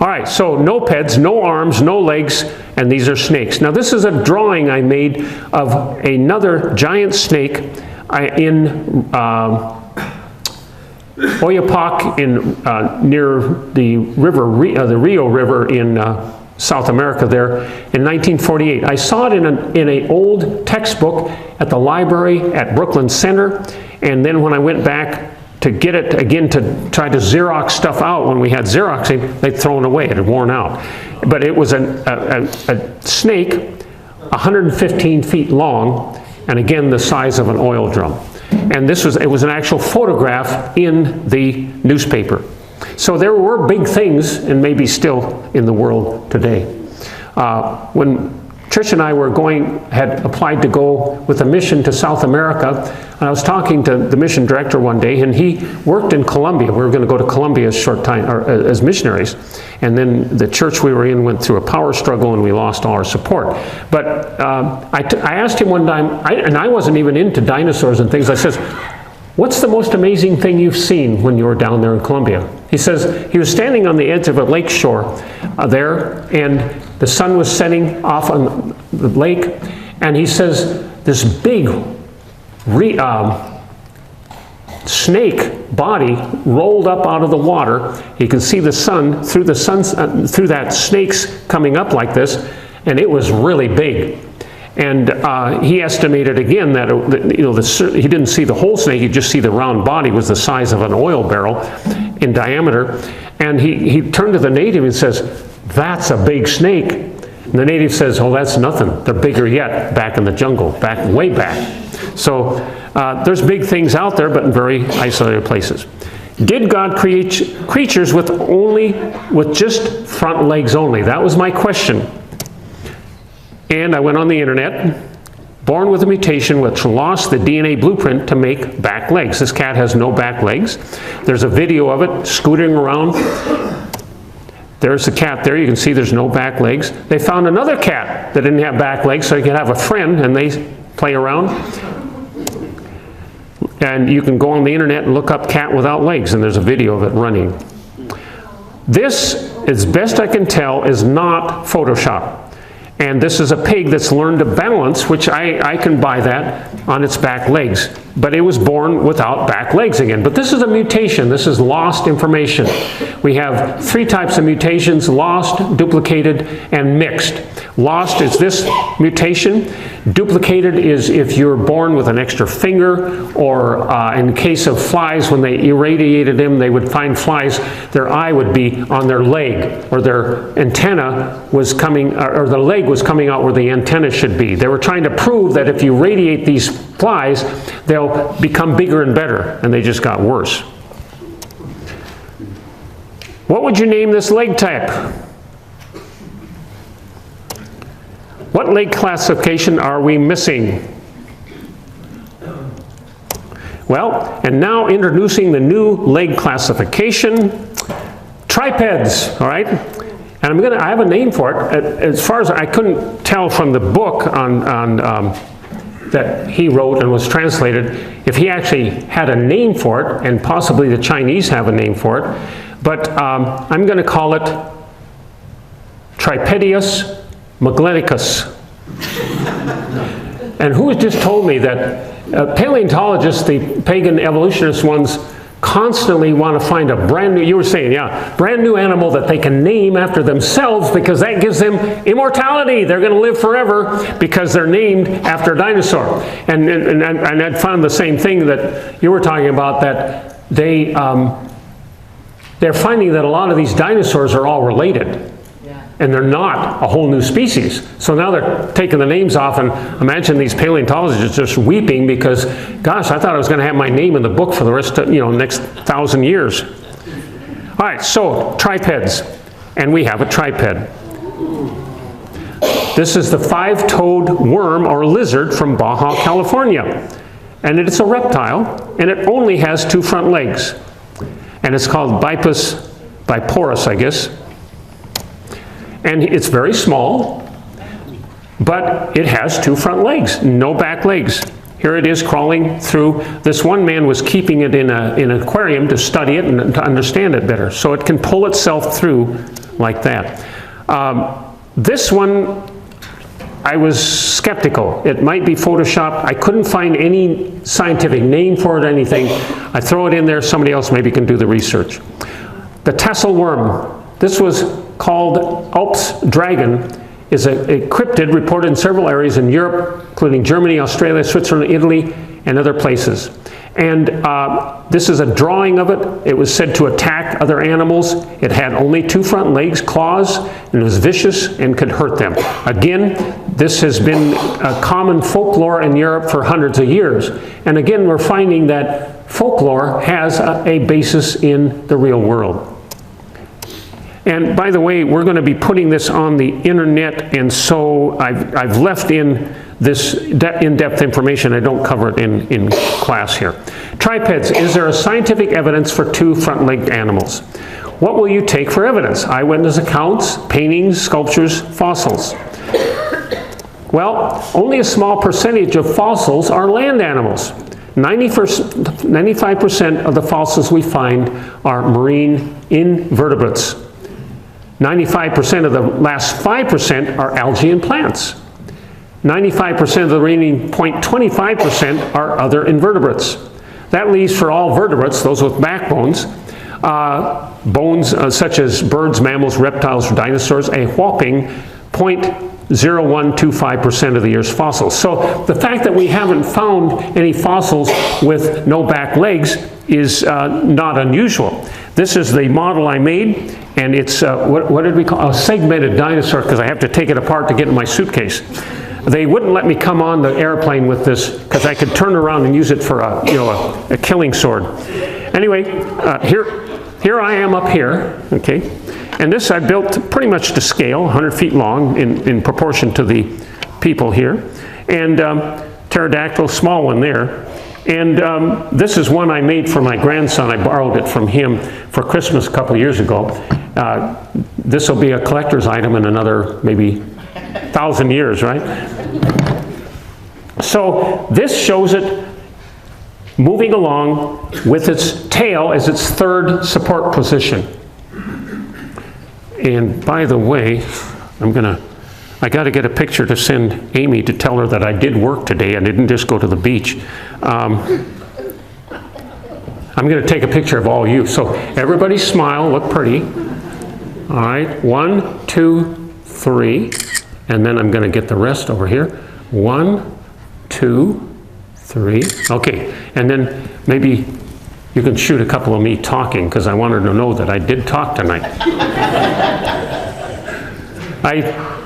All right, so nopeds, no arms, no legs, and these are snakes. Now, this is a drawing I made of another giant snake in Oyapoc near the river, the Rio River in South America there in 1948. I saw it in an old textbook at the library at Brooklyn Center, and then when I went back to get it again to try to Xerox stuff out when we had Xeroxing, they'd thrown it away, it had worn out. But it was a snake 115 feet long, and again the size of an oil drum. And it was an actual photograph in the newspaper. So there were big things, and maybe still in the world today. When Trish and I had applied to go with a mission to South America, and I was talking to the mission director one day, and he worked in Colombia. We were going to go to Colombia a short time as missionaries, and then the church we were in went through a power struggle, and we lost all our support. But I asked him one time, and I wasn't even into dinosaurs and things. I says, what's the most amazing thing you've seen when you were down there in Colombia? He says he was standing on the edge of a lake shore there, and the sun was setting off on the lake, and he says this big snake body rolled up out of the water. You can see the sun through that snake's coming up like this, and it was really big. And he estimated again that he didn't see the whole snake, he just see the round body was the size of an oil barrel in diameter. And he turned to the native and says, "That's a big snake." And the native says, "Oh, that's nothing. They're bigger yet back in the jungle, way back." So there's big things out there, but in very isolated places. Did God create creatures with just front legs only? That was my question. And I went on the internet, born with a mutation which lost the DNA blueprint to make back legs. This cat has no back legs. There's a video of it scooting around. There's the cat there. You can see there's no back legs. They found another cat that didn't have back legs, so you could have a friend and they play around. And you can go on the internet and look up cat without legs, and there's a video of it running. This, as best I can tell, is not Photoshop. And this is a pig that's learned to balance, which I can buy that, on its back legs. But it was born without back legs again. But this is a mutation. This is lost information. We have 3 types of mutations: lost, duplicated, and mixed. Lost is this mutation. Duplicated is if you're born with an extra finger, or in case of flies, when they irradiated them, they would find flies, their eye would be on their leg, or their antenna was coming, or the leg was coming out where the antenna should be. They were trying to prove that if you radiate these flies, they'll become bigger and better, and they just got worse. What would you name this leg type? What leg classification are we missing? Well, and now introducing the new leg classification, tripeds, all right? And I have a name for it. As far as I couldn't tell from the book that he wrote and was translated, if he actually had a name for it, and possibly the Chinese have a name for it, but I'm going to call it Tripedius Maglenicus. And who has just told me that paleontologists, the pagan evolutionist ones, constantly want to find a brand new, you were saying, yeah, brand new animal that they can name after themselves, because that gives them immortality. They're going to live forever because they're named after a dinosaur. And I found the same thing that you were talking about, that they're finding that a lot of these dinosaurs are all related. And they're not a whole new species. So now they're taking the names off, and imagine these paleontologists just weeping because, gosh, I thought I was going to have my name in the book for the rest of, next 1,000 years. All right, so tripeds, and we have a triped. This is the 5-toed worm or lizard from Baja, California. And it's a reptile, and it only has 2 front legs. And it's called Bipeds biporus, I guess. And it's very small, but it has 2 front legs, no back legs. Here it is crawling through. This one man was keeping it in an aquarium to study it and to understand it better. So it can pull itself through like that. This one, I was skeptical. It might be Photoshop. I couldn't find any scientific name for it or anything. I throw it in there, somebody else maybe can do the research. The tassel worm. This was called Alps dragon, is a cryptid reported in several areas in Europe, including Germany, Australia, Switzerland, Italy, and other places. And this is a drawing of it. It was said to attack other animals. It had only 2 front legs, claws, and it was vicious and could hurt them. Again, this has been a common folklore in Europe for hundreds of years. And again, we're finding that folklore has a basis in the real world. And by the way, we're going to be putting this on the internet, and so I've left in this in-depth information. I don't cover it in class here. Tripeds. Is there a scientific evidence for 2 front-legged animals? What will you take for evidence? Eyewitness accounts, paintings, sculptures, fossils. Well, only a small percentage of fossils are land animals. 95% of the fossils we find are marine invertebrates. 95% of the last 5% are algae and plants. 95% of the remaining 0.25% are other invertebrates. That leaves for all vertebrates, those with backbones, bones such as birds, mammals, reptiles, dinosaurs, a whopping 0.0125% of the Earth's fossils. So the fact that we haven't found any fossils with no back legs is not unusual. This is the model I made, and it's, what did we call it? A segmented dinosaur, because I have to take it apart to get in my suitcase. They wouldn't let me come on the airplane with this because I could turn around and use it for a killing sword. Anyway, here I am up here, okay, and this I built pretty much to scale, 100 feet long in proportion to the people here, and pterodactyl, small one there, and this is one I made for my grandson. I borrowed it from him for Christmas a couple years ago. This will be a collector's item in another maybe 1,000 years, right? So this shows it moving along with its tail as its third support position. And by the way, I got to get a picture to send Amy to tell her that I did work today. I didn't just go to the beach. I'm going to take a picture of all you. So everybody smile, look pretty. All right, 1, 2, 3. And then I'm going to get the rest over here. 1, 2, 3. Okay, and then maybe you can shoot a couple of me talking, because I wanted to know that I did talk tonight. I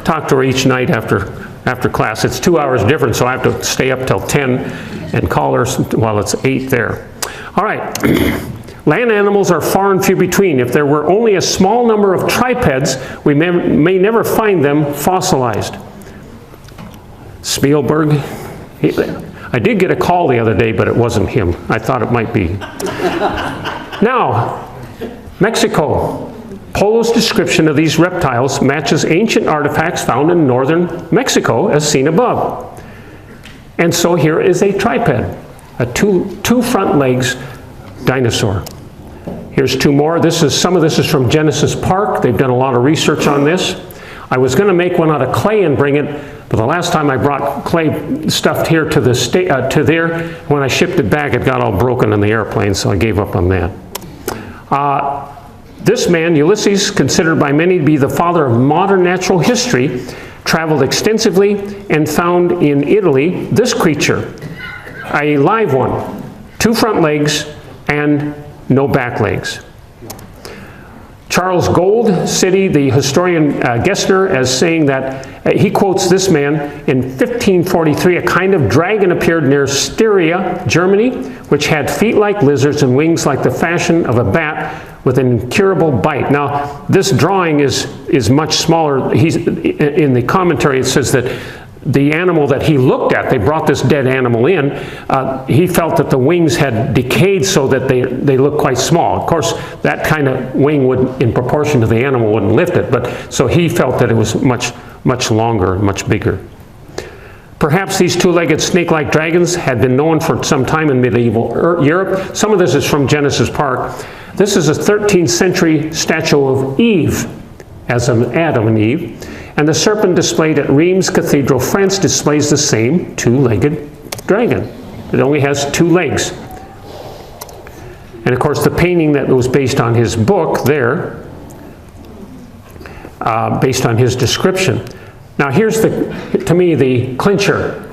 talk to her each night after class. It's 2 hours different, so I have to stay up till 10 and call her while it's 8 there. All right. Land animals are far and few between. If there were only a small number of tripeds, we may never find them fossilized. Spielberg, I did get a call the other day, but it wasn't him. I thought it might be. Now, Mexico. Polo's description of these reptiles matches ancient artifacts found in northern Mexico, as seen above. And so here is a triped, a two front legs dinosaur. Here's two more. Some of this is from Genesis Park. They've done a lot of research on this. I was going to make one out of clay and bring it, but the last time I brought clay stuffed here to there, when I shipped it back, it got all broken in the airplane, so I gave up on that. This man, Ulysses, considered by many to be the father of modern natural history, traveled extensively and found in Italy this creature, a live one, 2 front legs and no back legs. Charles Gold City, the historian Gessner, as saying that he quotes this man in 1543, a kind of dragon appeared near Styria, Germany, which had feet like lizards and wings like the fashion of a bat with an incurable bite. Now, this drawing is much smaller. In the commentary, it says that the animal that he looked at, they brought this dead animal in, he felt that the wings had decayed so that they look quite small. Of course, that kind of wing would, in proportion to the animal, wouldn't lift it, but so he felt that it was much longer, much bigger. Perhaps these two-legged snake-like dragons had been known for some time in medieval Europe. Some of this is from Genesis Park. This is a 13th century statue of Eve, as in Adam and Eve. And the serpent displayed at Reims Cathedral, France, displays the same two-legged dragon. It only has 2 legs. And of course, the painting that was based on his book there, based on his description. Now here's, to me, the clincher.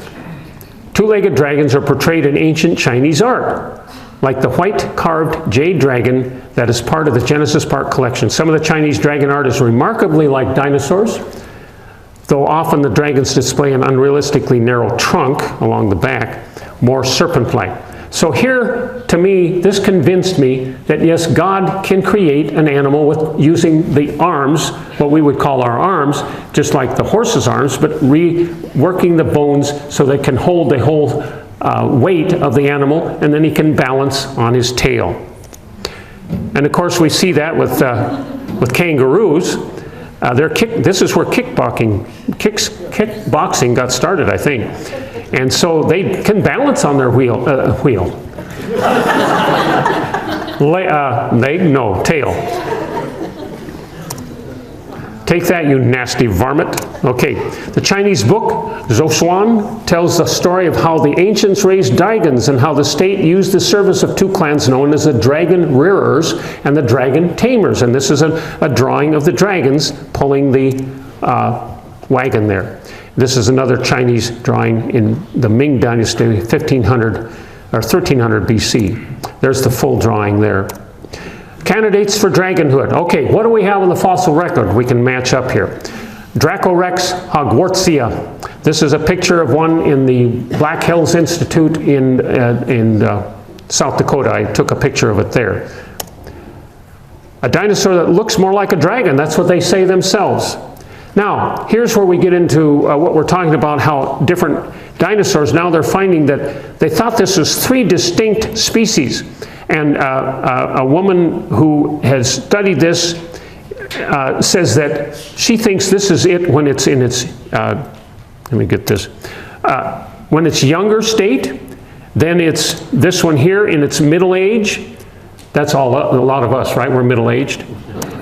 Two-legged dragons are portrayed in ancient Chinese art, like the white carved jade dragon that is part of the Genesis Park collection. Some of the Chinese dragon art is remarkably like dinosaurs, though often the dragons display an unrealistically narrow trunk along the back, more serpent-like. So here, to me, this convinced me that yes, God can create an animal with using the arms, what we would call our arms, just like the horse's arms, but reworking the bones so they can hold the whole weight of the animal, and then he can balance on his tail. And of course, we see that with kangaroos. This is where kickboxing got started, I think. And so they can balance on their wheel. Leg? No, tail. Take that, you nasty varmint. Okay, the Chinese book, Zhoushuan, tells the story of how the ancients raised dragons and how the state used the service of two clans known as the dragon rearers and the dragon tamers. And this is a drawing of the dragons pulling the wagon there. This is another Chinese drawing in the Ming Dynasty, 1500 or 1300 BC. There's the full drawing there. Candidates for dragonhood. Okay, what do we have on the fossil record we can match up here? Dracorex hogwartsia. This is a picture of one in the Black Hills Institute in South Dakota. I took a picture of it there. A dinosaur that looks more like a dragon. That's what they say themselves. Now, here's where we get into what we're talking about, how different dinosaurs, now they're finding that they thought this was 3 distinct species. And a woman who has studied this says that she thinks this is it when it's in its, let me get this, when it's younger state, then it's this one here in its middle age. That's a lot of us, right? We're middle-aged.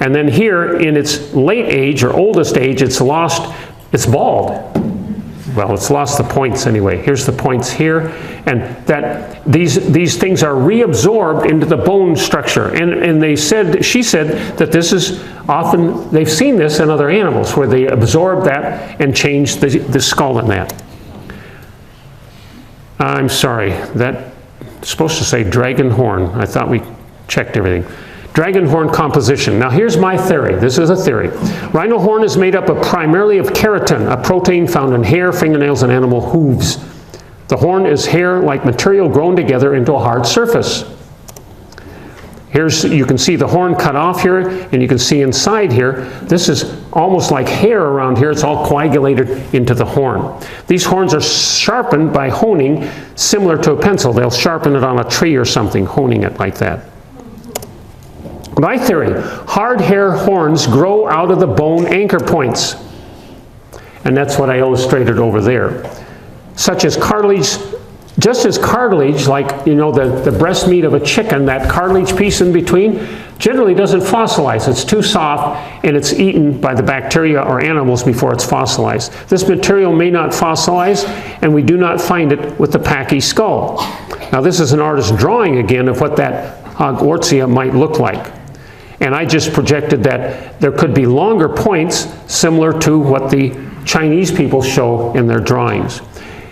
And then here in its late age or oldest age, it's bald. Well, it's lost the points anyway. Here's the points here, and that these things are reabsorbed into the bone structure. And she said that this is often, they've seen this in other animals where they absorb that and change the skull in that. I'm sorry, that's supposed to say dragon horn. I thought we checked everything. Dragon horn composition. Now here's my theory. This is a theory. Rhino horn is made up primarily of keratin, a protein found in hair, fingernails, and animal hooves. The horn is hair-like material grown together into a hard surface. You can see the horn cut off here, and you can see inside here, this is almost like hair around here. It's all coagulated into the horn. These horns are sharpened by honing, similar to a pencil. They'll sharpen it on a tree or something, honing it like that. My theory, hard hair horns grow out of the bone anchor points. And that's what I illustrated over there. Such as cartilage, just as cartilage, like the breast meat of a chicken, that cartilage piece in between, generally doesn't fossilize. It's too soft and it's eaten by the bacteria or animals before it's fossilized. This material may not fossilize, and we do not find it with the Pachy skull. Now this is an artist's drawing again of what that Hogwartsia might look like. And I just projected that there could be longer points similar to what the Chinese people show in their drawings.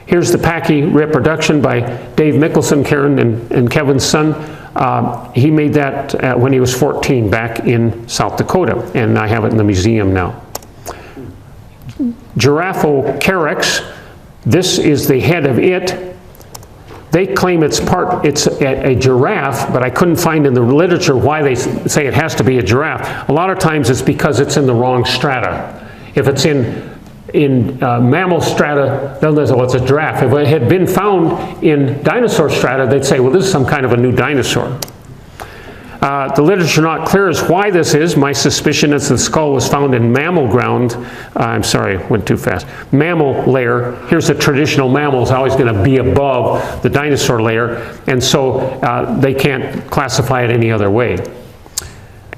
Here's the Pachy reproduction by Dave Mickelson, Karen and Kevin's son. He made that when he was 14 back in South Dakota, and I have it in the museum now. Giraffocarex, this is the head of it. They claim it's a giraffe, but I couldn't find in the literature why they say it has to be a giraffe. A lot of times it's because it's in the wrong strata. If it's in mammal strata, they'll say, well, it's a giraffe. If it had been found in dinosaur strata, they'd say, well, this is some kind of a new dinosaur. The literature not clear as why this is. My suspicion is the skull was found in mammal ground. I'm sorry, went too fast. Mammal layer. Here's the traditional mammal is always going to be above the dinosaur layer, and so they can't classify it any other way.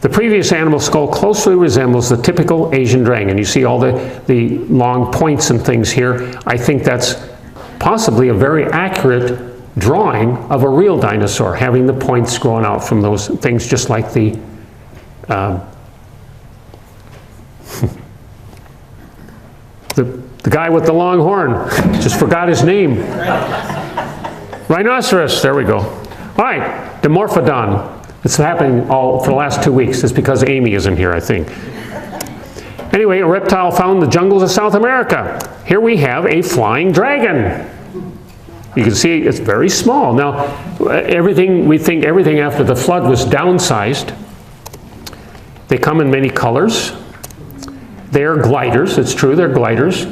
The previous animal skull closely resembles the typical Asian dragon. You see all the long points and things here. I think that's possibly a very accurate drawing of a real dinosaur, having the points growing out from those things, just like the the guy with the long horn. Just forgot his name. Rhinoceros, there we go. All right, Dimorphodon. It's happening for the last 2 weeks. It's because Amy isn't here, I think. Anyway, a reptile found in the jungles of South America. Here we have a flying dragon. You can see it's very small. Now, we think everything after the flood was downsized. They come in many colors. They're gliders. It's true, they're gliders.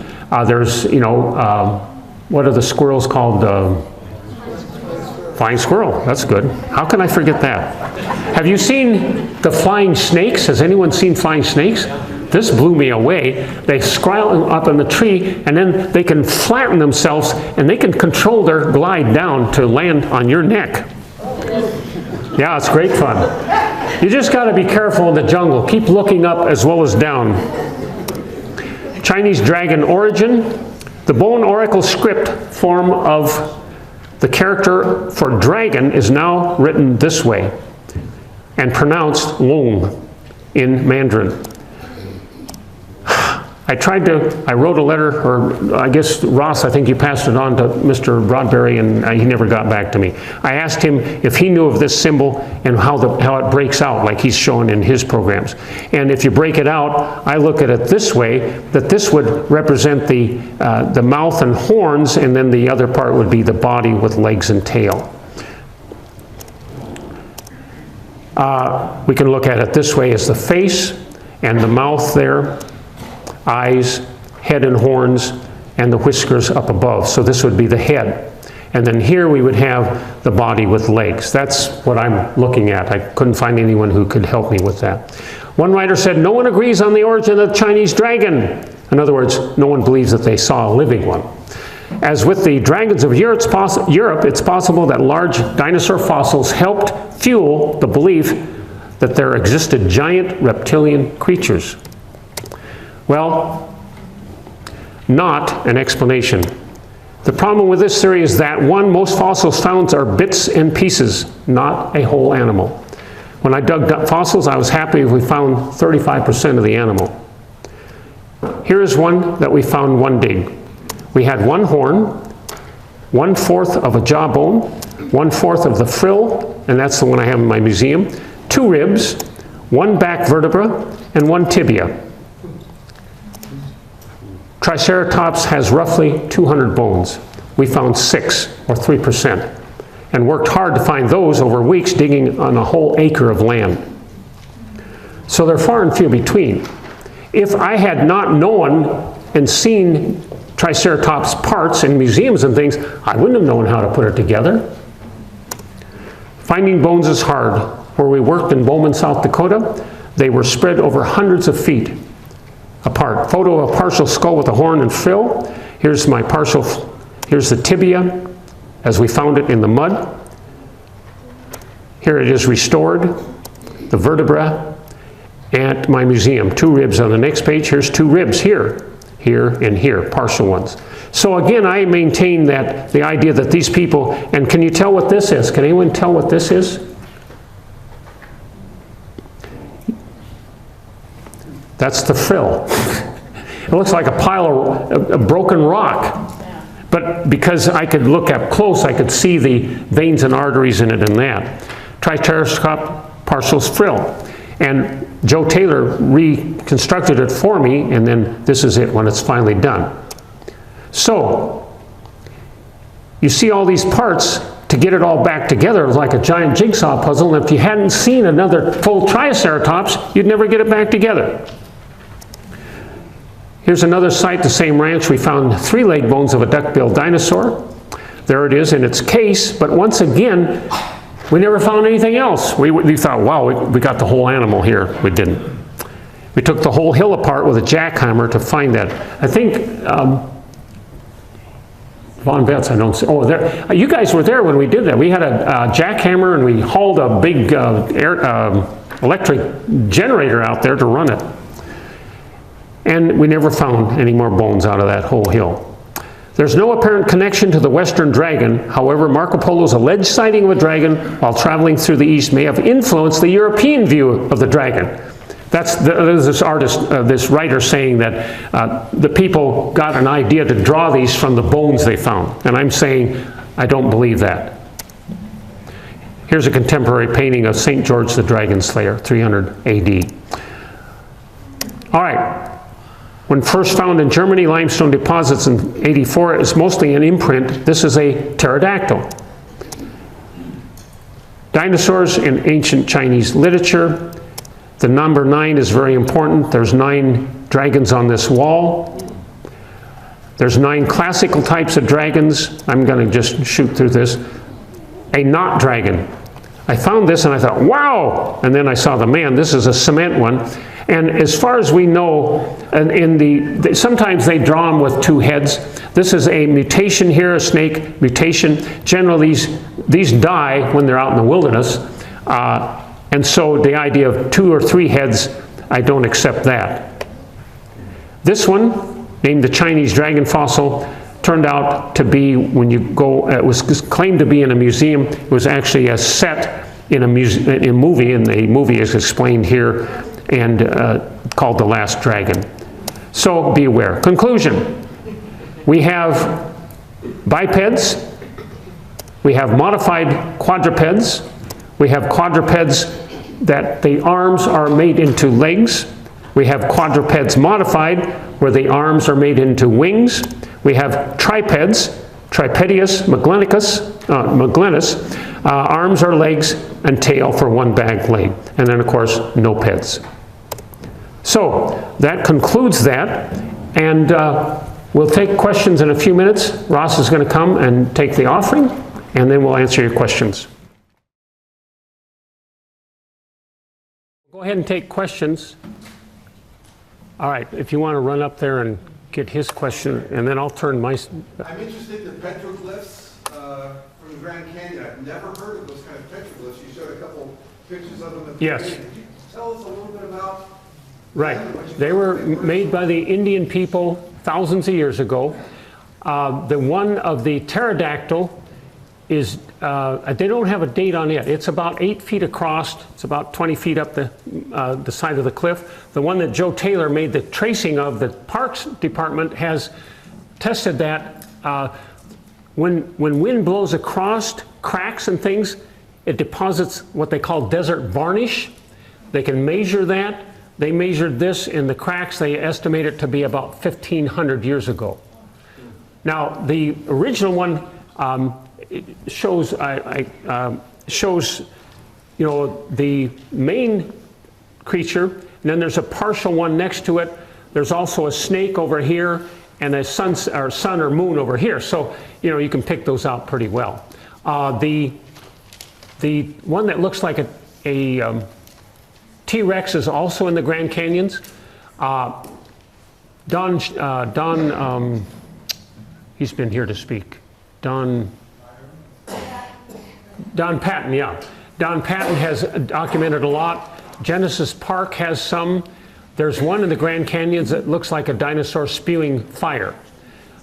There's, what are the squirrels called? Flying squirrel. That's good. How can I forget that? Have you seen the flying snakes? Has anyone seen flying snakes? this blew me away. They scramble up in the tree, and then they can flatten themselves, and they can control their glide down to land on your neck. Yeah, it's great fun. You just got to be careful in the jungle. Keep looking up as well as down. Chinese dragon origin. The bone oracle script form of the character for dragon is now written this way and pronounced long in Mandarin. I wrote a letter, or I guess Ross, I think you passed it on to Mr. Broadberry, and he never got back to me. I asked him if he knew of this symbol and how it breaks out, like he's shown in his programs. And if you break it out, I look at it this way, that this would represent the mouth and horns, and then the other part would be the body with legs and tail. We can look at it this way as the face and the mouth there, eyes, head and horns, and the whiskers up above. So this would be the head. And then here we would have the body with legs. That's what I'm looking at. I couldn't find anyone who could help me with that. One writer said, no one agrees on the origin of the Chinese dragon. In other words, no one believes that they saw a living one. As with the dragons of Europe, it's possible that large dinosaur fossils helped fuel the belief that there existed giant reptilian creatures. Well, not an explanation. The problem with this theory is that, one, most fossils found are bits and pieces, not a whole animal. When I dug up fossils, I was happy if we found 35% of the animal. Here is one that we found one dig. We had one horn, 1/4 of a jawbone, 1/4 of the frill, and that's the one I have in my museum, 2 ribs, 1 back vertebra, and 1 tibia. Triceratops has roughly 200 bones. We found 6, or 3%, and worked hard to find those over weeks digging on a whole acre of land. So they're far and few between. If I had not known and seen Triceratops parts in museums and things, I wouldn't have known how to put it together. Finding bones is hard. Where we worked in Bowman, South Dakota, they were spread over hundreds of feet apart. Photo of a partial skull with a horn and frill. Here's the tibia as we found it in the mud. Here it is restored, the vertebra, at my museum. 2 ribs on the next page. Here's 2 ribs here, and here, partial ones. So again, I maintain that the idea that these people, and can you tell what this is? Can anyone tell what this is? That's the frill. It looks like a pile of broken rock. But because I could look up close, I could see the veins and arteries in it and that. Triceratops partial frill. And Joe Taylor reconstructed it for me, and then this is it when it's finally done. So, you see all these parts, to get it all back together, it was like a giant jigsaw puzzle, and if you hadn't seen another full Triceratops, you'd never get it back together. Here's another site, the same ranch. We found 3-leg bones of a duck-billed dinosaur. There it is in its case, but once again, we never found anything else. We thought, wow, we got the whole animal here. We didn't. We took the whole hill apart with a jackhammer to find that. I think Von Betz, I don't see. Oh, there. You guys were there when we did that. We had a jackhammer, and we hauled a big electric generator out there to run it. And we never found any more bones out of that whole hill. There's no apparent connection to the western dragon. However, Marco Polo's alleged sighting of a dragon while traveling through the east may have influenced the European view of the dragon. There's this writer saying that the people got an idea to draw these from the bones they found. And I'm saying, I don't believe that. Here's a contemporary painting of St. George the Dragon Slayer, 300 AD. All right. When first found in Germany, limestone deposits in '84, is mostly an imprint. This is a pterodactyl. Dinosaurs in ancient Chinese literature. The number 9 is very important. There's 9 dragons on this wall. There's 9 classical types of dragons. I'm going to just shoot through this. A knot dragon, I found this and I thought, wow! And then I saw the man, this is a cement one. And as far as we know, sometimes they draw them with two heads. This is a mutation here, a snake mutation. Generally, these die when they're out in the wilderness. And so the idea of 2 or 3 heads, I don't accept that. This one, named the Chinese dragon fossil, turned out to be, when you go, it was claimed to be in a museum. It was actually a set in a movie, and the movie is explained here, and called The Last Dragon. So be aware. Conclusion. We have bipeds. We have modified quadrupeds. We have quadrupeds that the arms are made into legs. We have quadrupeds modified, where the arms are made into wings. We have tripeds, Tripedius mcglennis, arms or legs, and tail for one back leg. And then, of course, no peds. So that concludes that, and we'll take questions in a few minutes. Ross is going to come and take the offering, and then we'll answer your questions. Go ahead and take questions. All right, if you want to run up there and get his question, and then I'll turn my... I'm interested in the petroglyphs from the Grand Canyon. I've never heard of those kind of petroglyphs. You showed a couple pictures of them at the beginning. Could you tell us a little bit about... Right. They were made by the Indian people thousands of years ago. The one of the pterodactyl is, they don't have a date on it. It's about 8 feet across. It's about 20 feet up the side of the cliff. The one that Joe Taylor made the tracing of, the Parks Department has tested that. When wind blows across cracks and things, it deposits what they call desert varnish. They can measure that. They measured this in the cracks. They estimate it to be about 1,500 years ago. Now, the original one it shows, shows, you know, the main creature, and then there's a partial one next to it. There's also a snake over here, and a sun or moon over here. So, you know, you can pick those out pretty well. The one that looks like a T-Rex is also in the Grand Canyons. He's been here to speak. Don Patton, yeah. Don Patton has documented a lot. Genesis Park has some. There's one in the Grand Canyons that looks like a dinosaur spewing fire.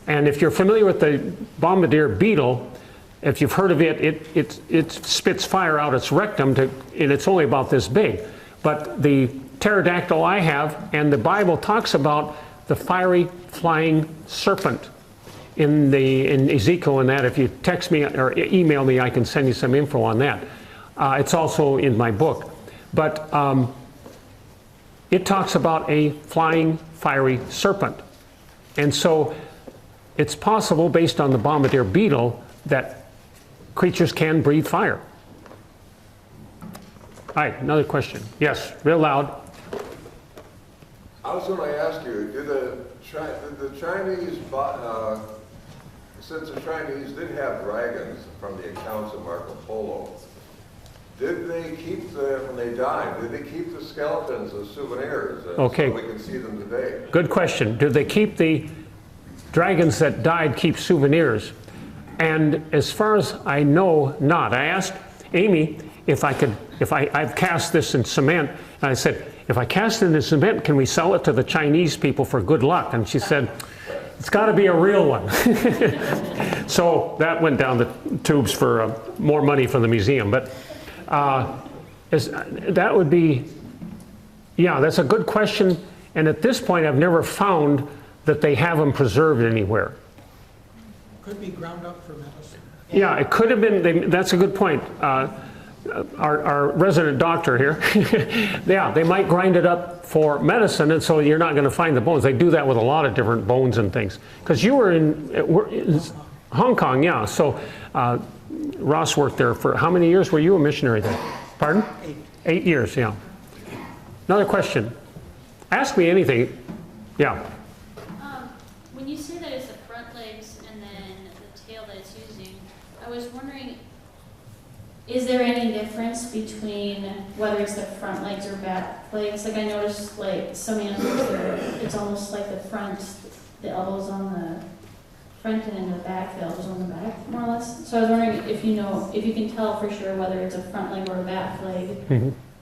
And if you're familiar with the bombardier beetle, if you've heard of it, it spits fire out its rectum, and it's only about this big. But the pterodactyl I have, and the Bible talks about the fiery flying serpent in Ezekiel and that. If you text me or email me, I can send you some info on that. It's also in my book. But it talks about a flying fiery serpent. And so it's possible, based on the bombardier beetle, that creatures can breathe fire. All right, another question. Yes, real loud. I was going to ask you, did the Chinese, since the Chinese did have dragons from the accounts of Marco Polo, did they keep when they died, did they keep the skeletons as souvenirs? Okay. So we can see them today? Good question. Did they keep the dragons that died, keep souvenirs? And as far as I know, not. I asked Amy if I've cast this in cement, and I said, if I cast it in cement, can we sell it to the Chinese people for good luck? And she said, it's got to be a real one. So that went down the tubes for more money for the museum. But that would be, yeah, that's a good question. And at this point, I've never found that they have them preserved anywhere. Could be ground up for medicine. Yeah, it could have been. That's a good point. Our resident doctor here, yeah, they might grind it up for medicine, and so you're not going to find the bones. They do that with a lot of different bones and things. Because you were in Hong Kong, yeah. So Ross worked there for how many years? Were you a missionary there? Pardon? 8 years, yeah. Another question. Ask me anything. Yeah. When you say that it's the front legs and then the tail that it's using, I was wondering, is there any difference between whether it's the front legs or back legs? Like I noticed like some animals where it's almost like the elbows on the front and then the back, the elbows on the back, more or less. So I was wondering if if you can tell for sure whether it's a front leg or a back leg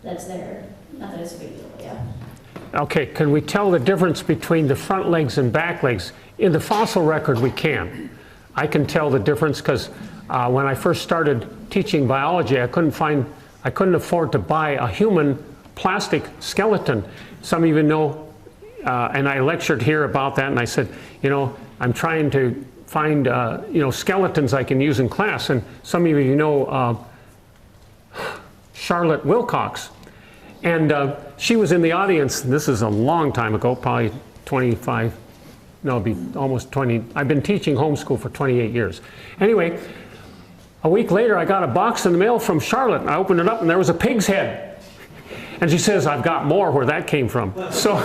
that's there. Not that it's a big deal, but yeah. Okay, can we tell the difference between the front legs and back legs? In the fossil record, we can. I can tell the difference because when I first started teaching biology, I couldn't afford to buy a human plastic skeleton. Some of you know, and I lectured here about that, and I said, you know, I'm trying to find, you know, skeletons I can use in class. And some of you know Charlotte Wilcox. And she was in the audience. This is a long time ago, probably 25, no, it'd be almost 20. I've been teaching homeschool for 28 years. Anyway, a week later, I got a box in the mail from Charlotte. And I opened it up, and there was a pig's head. And she says, I've got more where that came from. So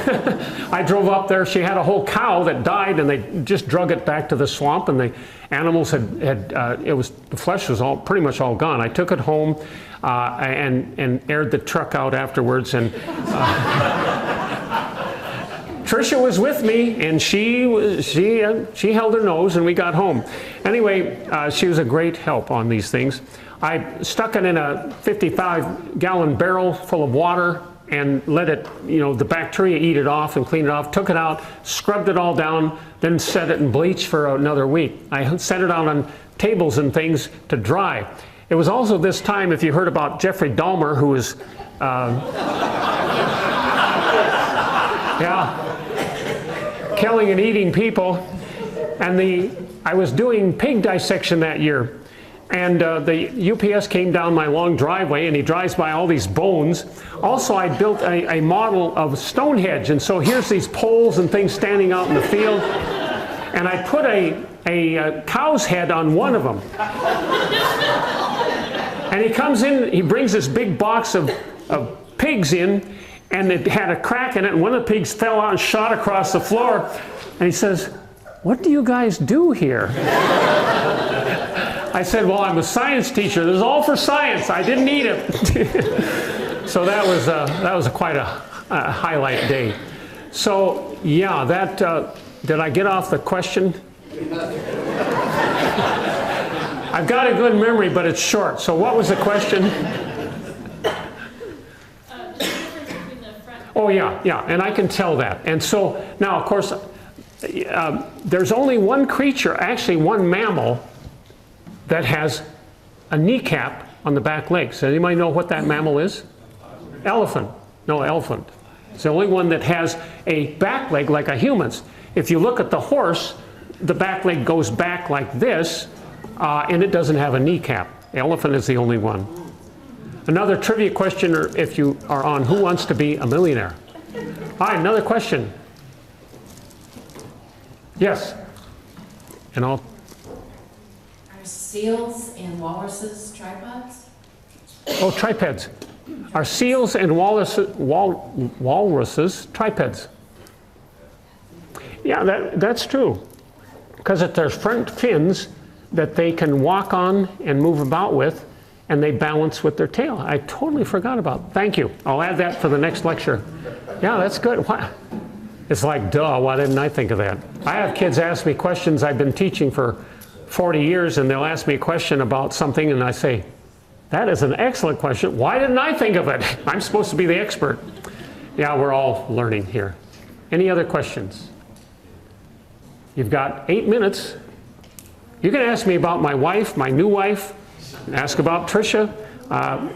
I drove up there. She had a whole cow that died, and they just drug it back to the swamp. And the animals the flesh was pretty much all gone. I took it home and aired the truck out afterwards. And Tricia was with me, and she held her nose, and we got home. Anyway, she was a great help on these things. I stuck it in a 55-gallon barrel full of water and let it, you know, the bacteria eat it off and clean it off. Took it out, scrubbed it all down, then set it in bleach for another week. I set it out on tables and things to dry. It was also this time, if you heard about Jeffrey Dahmer, who was, killing and eating people. And I was doing pig dissection that year. And the UPS came down my long driveway, and he drives by all these bones. Also, I built a model of Stonehenge, and so here's these poles and things standing out in the field. And I put a cow's head on one of them. And he comes in, he brings this big box of pigs in, and it had a crack in it, and one of the pigs fell out and shot across the floor. And he says, "What do you guys do here?" I said, "Well, I'm a science teacher. This is all for science. I didn't eat it." So that was quite a highlight day. So yeah, did I get off the question? I've got a good memory, but it's short. So what was the question? The difference between the front. Oh yeah, and I can tell that. And so now, of course, there's only one creature, actually one mammal, that has a kneecap on the back legs. Does anybody know what that mammal is? Elephant. No, elephant. It's the only one that has a back leg like a human's. If you look at the horse, the back leg goes back like this, and it doesn't have a kneecap. The elephant is the only one. Another trivia question, if you are on Who Wants to Be a Millionaire? All right, another question. Yes. And I'll... Are seals and walruses tripods? Oh, tripeds. Are seals and walruses tripeds? Yeah, that's true. Because it's their front fins that they can walk on and move about with, and they balance with their tail. I totally forgot about it. Thank you. I'll add that for the next lecture. Yeah, that's good. Why? It's like, duh, why didn't I think of that? I have kids ask me questions. I've been teaching for 40 years, and they'll ask me a question about something, and I say, that is an excellent question. Why didn't I think of it? I'm supposed to be the expert. Yeah, we're all learning here. Any other questions? You've got 8 minutes. You can ask me about my wife, my new wife. Ask about Tricia.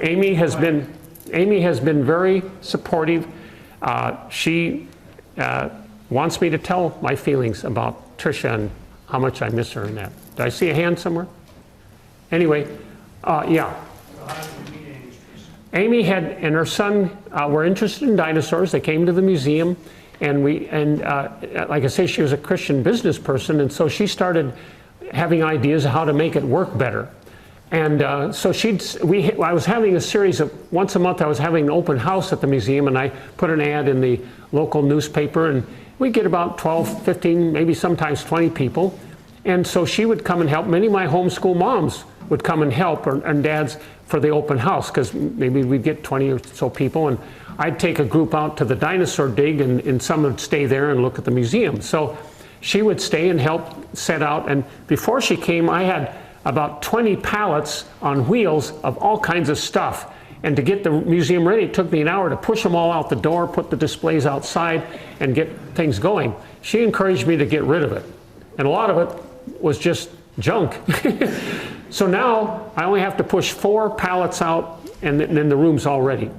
Amy has been very supportive. She wants me to tell my feelings about Tricia and how much I miss her in that. Did I see a hand somewhere? Anyway, yeah. Amy and her son were interested in dinosaurs. They came to the museum, and like I say, she was a Christian business person, and so she started having ideas of how to make it work better. And so I was having a series of, once a month I was having an open house at the museum, and I put an ad in the local newspaper, and we get about 12, 15, maybe sometimes 20 people. And so she would come and help. Many of my homeschool moms would come and help, and dads for the open house, because maybe we'd get 20 or so people, and I'd take a group out to the dinosaur dig, and some would stay there and look at the museum. So she would stay and help set out, and before she came, I had about 20 pallets on wheels of all kinds of stuff. And to get the museum ready, it took me an hour to push them all out the door, put the displays outside, and get things going. She encouraged me to get rid of it. And a lot of it was just junk. So now I only have to push 4 pallets out, and then the room's all ready.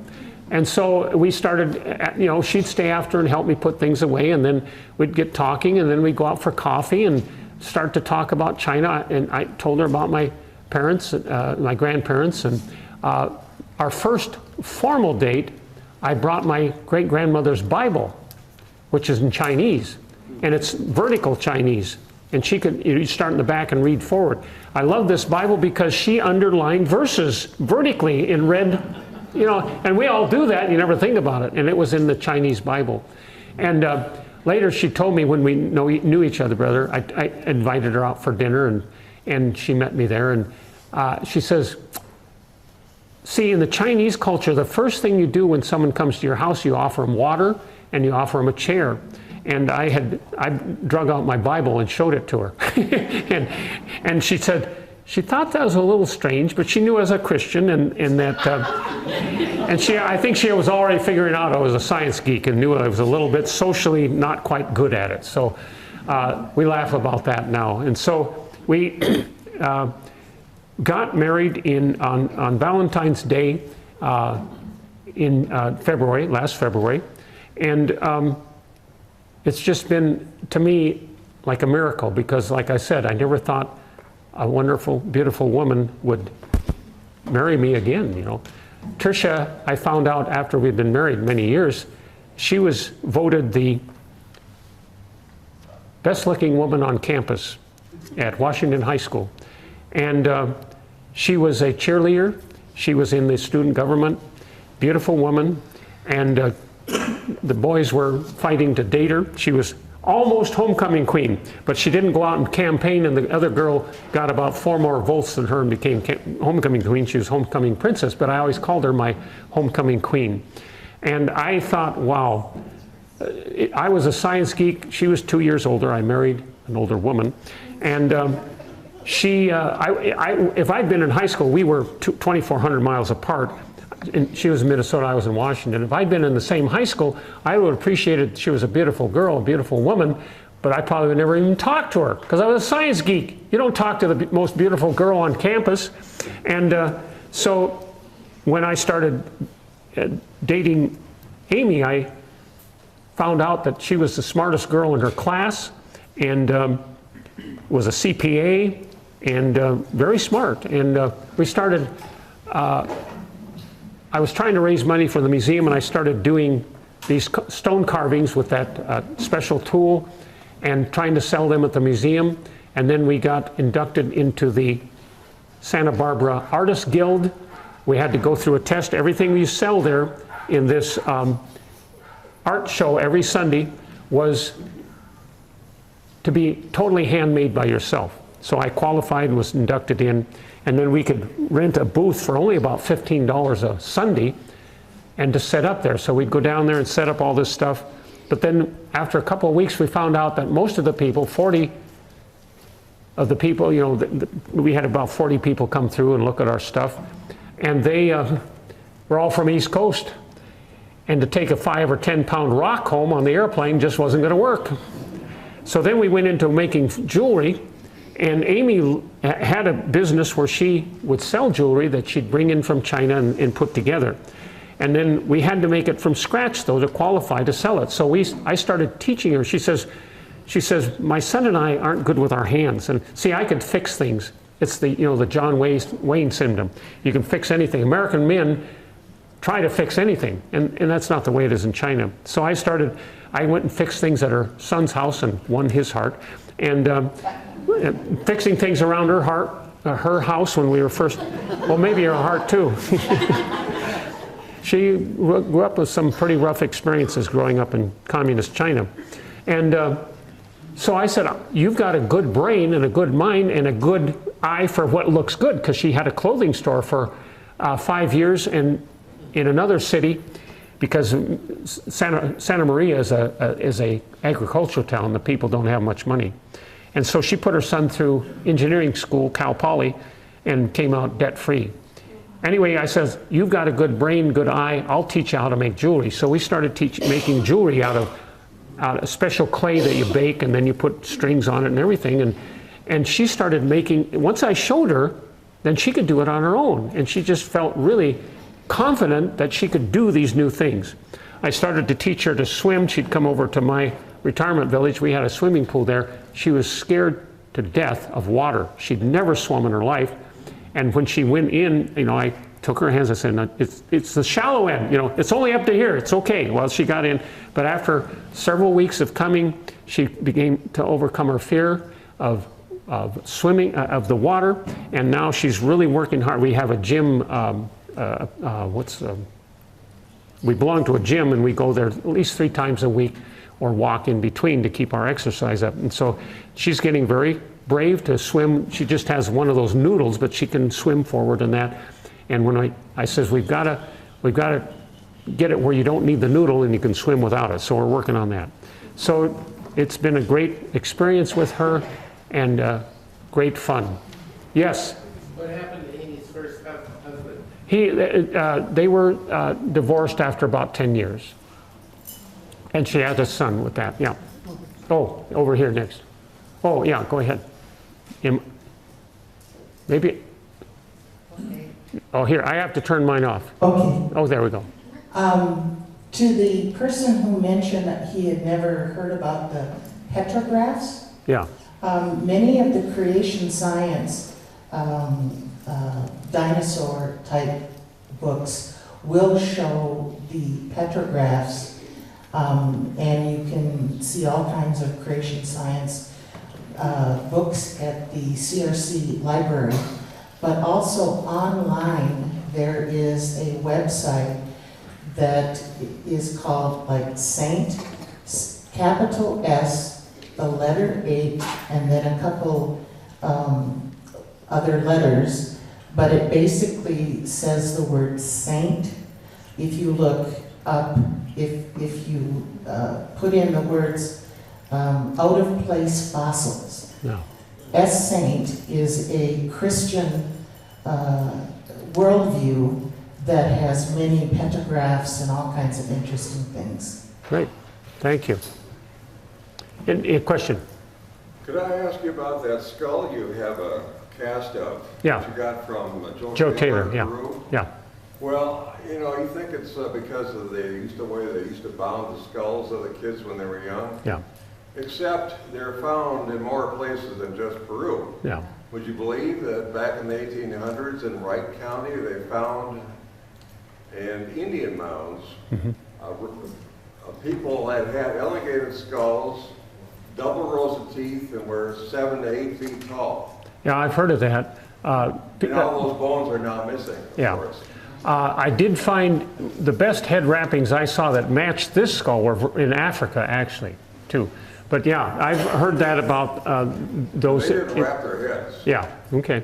And so we started, you know, she'd stay after and help me put things away, and then we'd get talking, and then we'd go out for coffee and start to talk about China. And I told her about my parents, my grandparents, and our first formal date, I brought my great-grandmother's Bible, which is in Chinese, and it's vertical Chinese, and she could, you start in the back and read forward. I love this Bible because she underlined verses vertically in red, you know, and we all do that, you never think about it, and it was in the Chinese Bible. And later she told me, when we knew each other, brother, I invited her out for dinner, and she met me there, and she says, see, in the Chinese culture, the first thing you do when someone comes to your house, you offer them water and you offer them a chair. And I drug out my Bible and showed it to her. and she said, she thought that was a little strange, but she knew as a Christian, and that, and I think she was already figuring out I was a science geek and knew I was a little bit socially not quite good at it. So we laugh about that now. And so we got married on Valentine's Day in February, last February, and it's just been, to me, like a miracle, because like I said, I never thought a wonderful, beautiful woman would marry me again, you know. Tricia, I found out after we'd been married many years, she was voted the best looking woman on campus at Washington High School. And she was a cheerleader. She was in the student government. Beautiful woman. And the boys were fighting to date her. She was almost homecoming queen, but she didn't go out and campaign, and the other girl got about 4 more votes than her and became homecoming queen. She was homecoming princess, but I always called her my homecoming queen. And I thought, wow, I was a science geek. She was 2 years older. I married an older woman. And if I'd been in high school, we were 2,400 miles apart. And she was in Minnesota, I was in Washington. If I'd been in the same high school, I would have appreciated she was a beautiful girl, a beautiful woman, but I probably would never even talk to her because I was a science geek. You don't talk to the most beautiful girl on campus. And so when I started dating Amy, I found out that she was the smartest girl in her class, and was a CPA, and very smart. And we started, I was trying to raise money for the museum, and I started doing these stone carvings with that special tool and trying to sell them at the museum. And then we got inducted into the Santa Barbara Artists Guild. We had to go through a test. Everything we sell there in this art show every Sunday was to be totally handmade by yourself. So I qualified and was inducted in. And then we could rent a booth for only about $15 a Sunday and to set up there. So we'd go down there and set up all this stuff. But then after a couple of weeks, we found out that most of the people, 40 of the people, you know, we had about 40 people come through and look at our stuff. And they were all from East Coast. And to take a 5 or 10 pound rock home on the airplane just wasn't going to work. So then we went into making jewelry. And Amy had a business where she would sell jewelry that she'd bring in from China and put together. And then we had to make it from scratch, though, to qualify to sell it. So I started teaching her. She says, my son and I aren't good with our hands. And see, I could fix things. It's the, you know, the John Wayne syndrome. You can fix anything. American men try to fix anything. And that's not the way it is in China. So I went and fixed things at her son's house and won his heart. And fixing things around her house when we were first, well, maybe her heart too. She grew up with some pretty rough experiences growing up in communist China. And So I said, you've got a good brain and a good mind and a good eye for what looks good, because she had a clothing store for 5 years in another city, because Santa Maria is a agricultural town. The people don't have much money. And so she put her son through engineering school, Cal Poly, and came out debt-free. Anyway, I said, you've got a good brain, good eye, I'll teach you how to make jewelry. So we started making jewelry out of a special clay that you bake, and then you put strings on it and everything. And she started making, once I showed her, then she could do it on her own. And she just felt really confident that she could do these new things. I started to teach her to swim. She'd come over to my retirement village. We had a swimming pool there. She was scared to death of water. She'd never swum in her life. And when she went in, you know, I took her hands. I said, no, it's the shallow end. You know, it's only up to here. It's okay. Well, she got in. But after several weeks of coming, she began to overcome her fear of swimming, of the water. And now she's really working hard. We have a gym, we belong to a gym, and we go there at least 3 times a week, or walk in between to keep our exercise up. And so she's getting very brave to swim. She just has one of those noodles, but she can swim forward in that. And when I says, we've got to get it where you don't need the noodle and you can swim without it. So we're working on that. So it's been a great experience with her, and great fun. Yes? What happened to Amy's first husband? They were divorced after about 10 years. And she had a son with that, yeah. Oh, over here next. Oh, yeah, go ahead. Maybe. Okay. Oh, here, I have to turn mine off. Okay. Oh, there we go. To the person who mentioned that he had never heard about the petrographs, Yeah, many of the creation science dinosaur type books will show the petrographs, and you can see all kinds of creation science books at the CRC library. But also online, there is a website that is called like Saint, capital S, the letter H, and then a couple other letters, but it basically says the word saint. If you look up, if you put in the words out of place fossils, no. S Saint is a Christian worldview that has many pentagraphs and all kinds of interesting things. Great, thank you. A question? Could I ask you about that skull you have a cast of? Yeah. That you got from Joe Taylor, yeah. Peru? Yeah. Well, you know, you think it's because of the way they used to bound the skulls of the kids when they were young? Yeah. Except they're found in more places than just Peru. Yeah. Would you believe that back in the 1800s in Wright County, they found in Indian mounds people that had elongated skulls, double rows of teeth, and were 7 to 8 feet tall. Yeah, I've heard of that. And all those bones are now missing, Yeah. of course. I did find the best head wrappings I saw that matched this skull were in Africa, actually, too. But yeah, I've heard that about those. They didn't wrap their heads. Yeah, okay.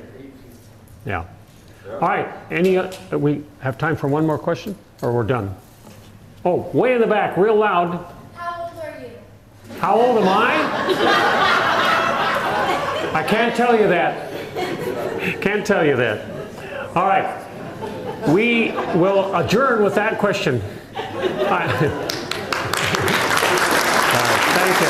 Yeah. Yeah. All right, we have time for one more question, or we're done? Oh, way in the back, real loud. How old are you? How old am I? I can't tell you that. Can't tell you that. All right. We will adjourn with that question. All right. Thank you.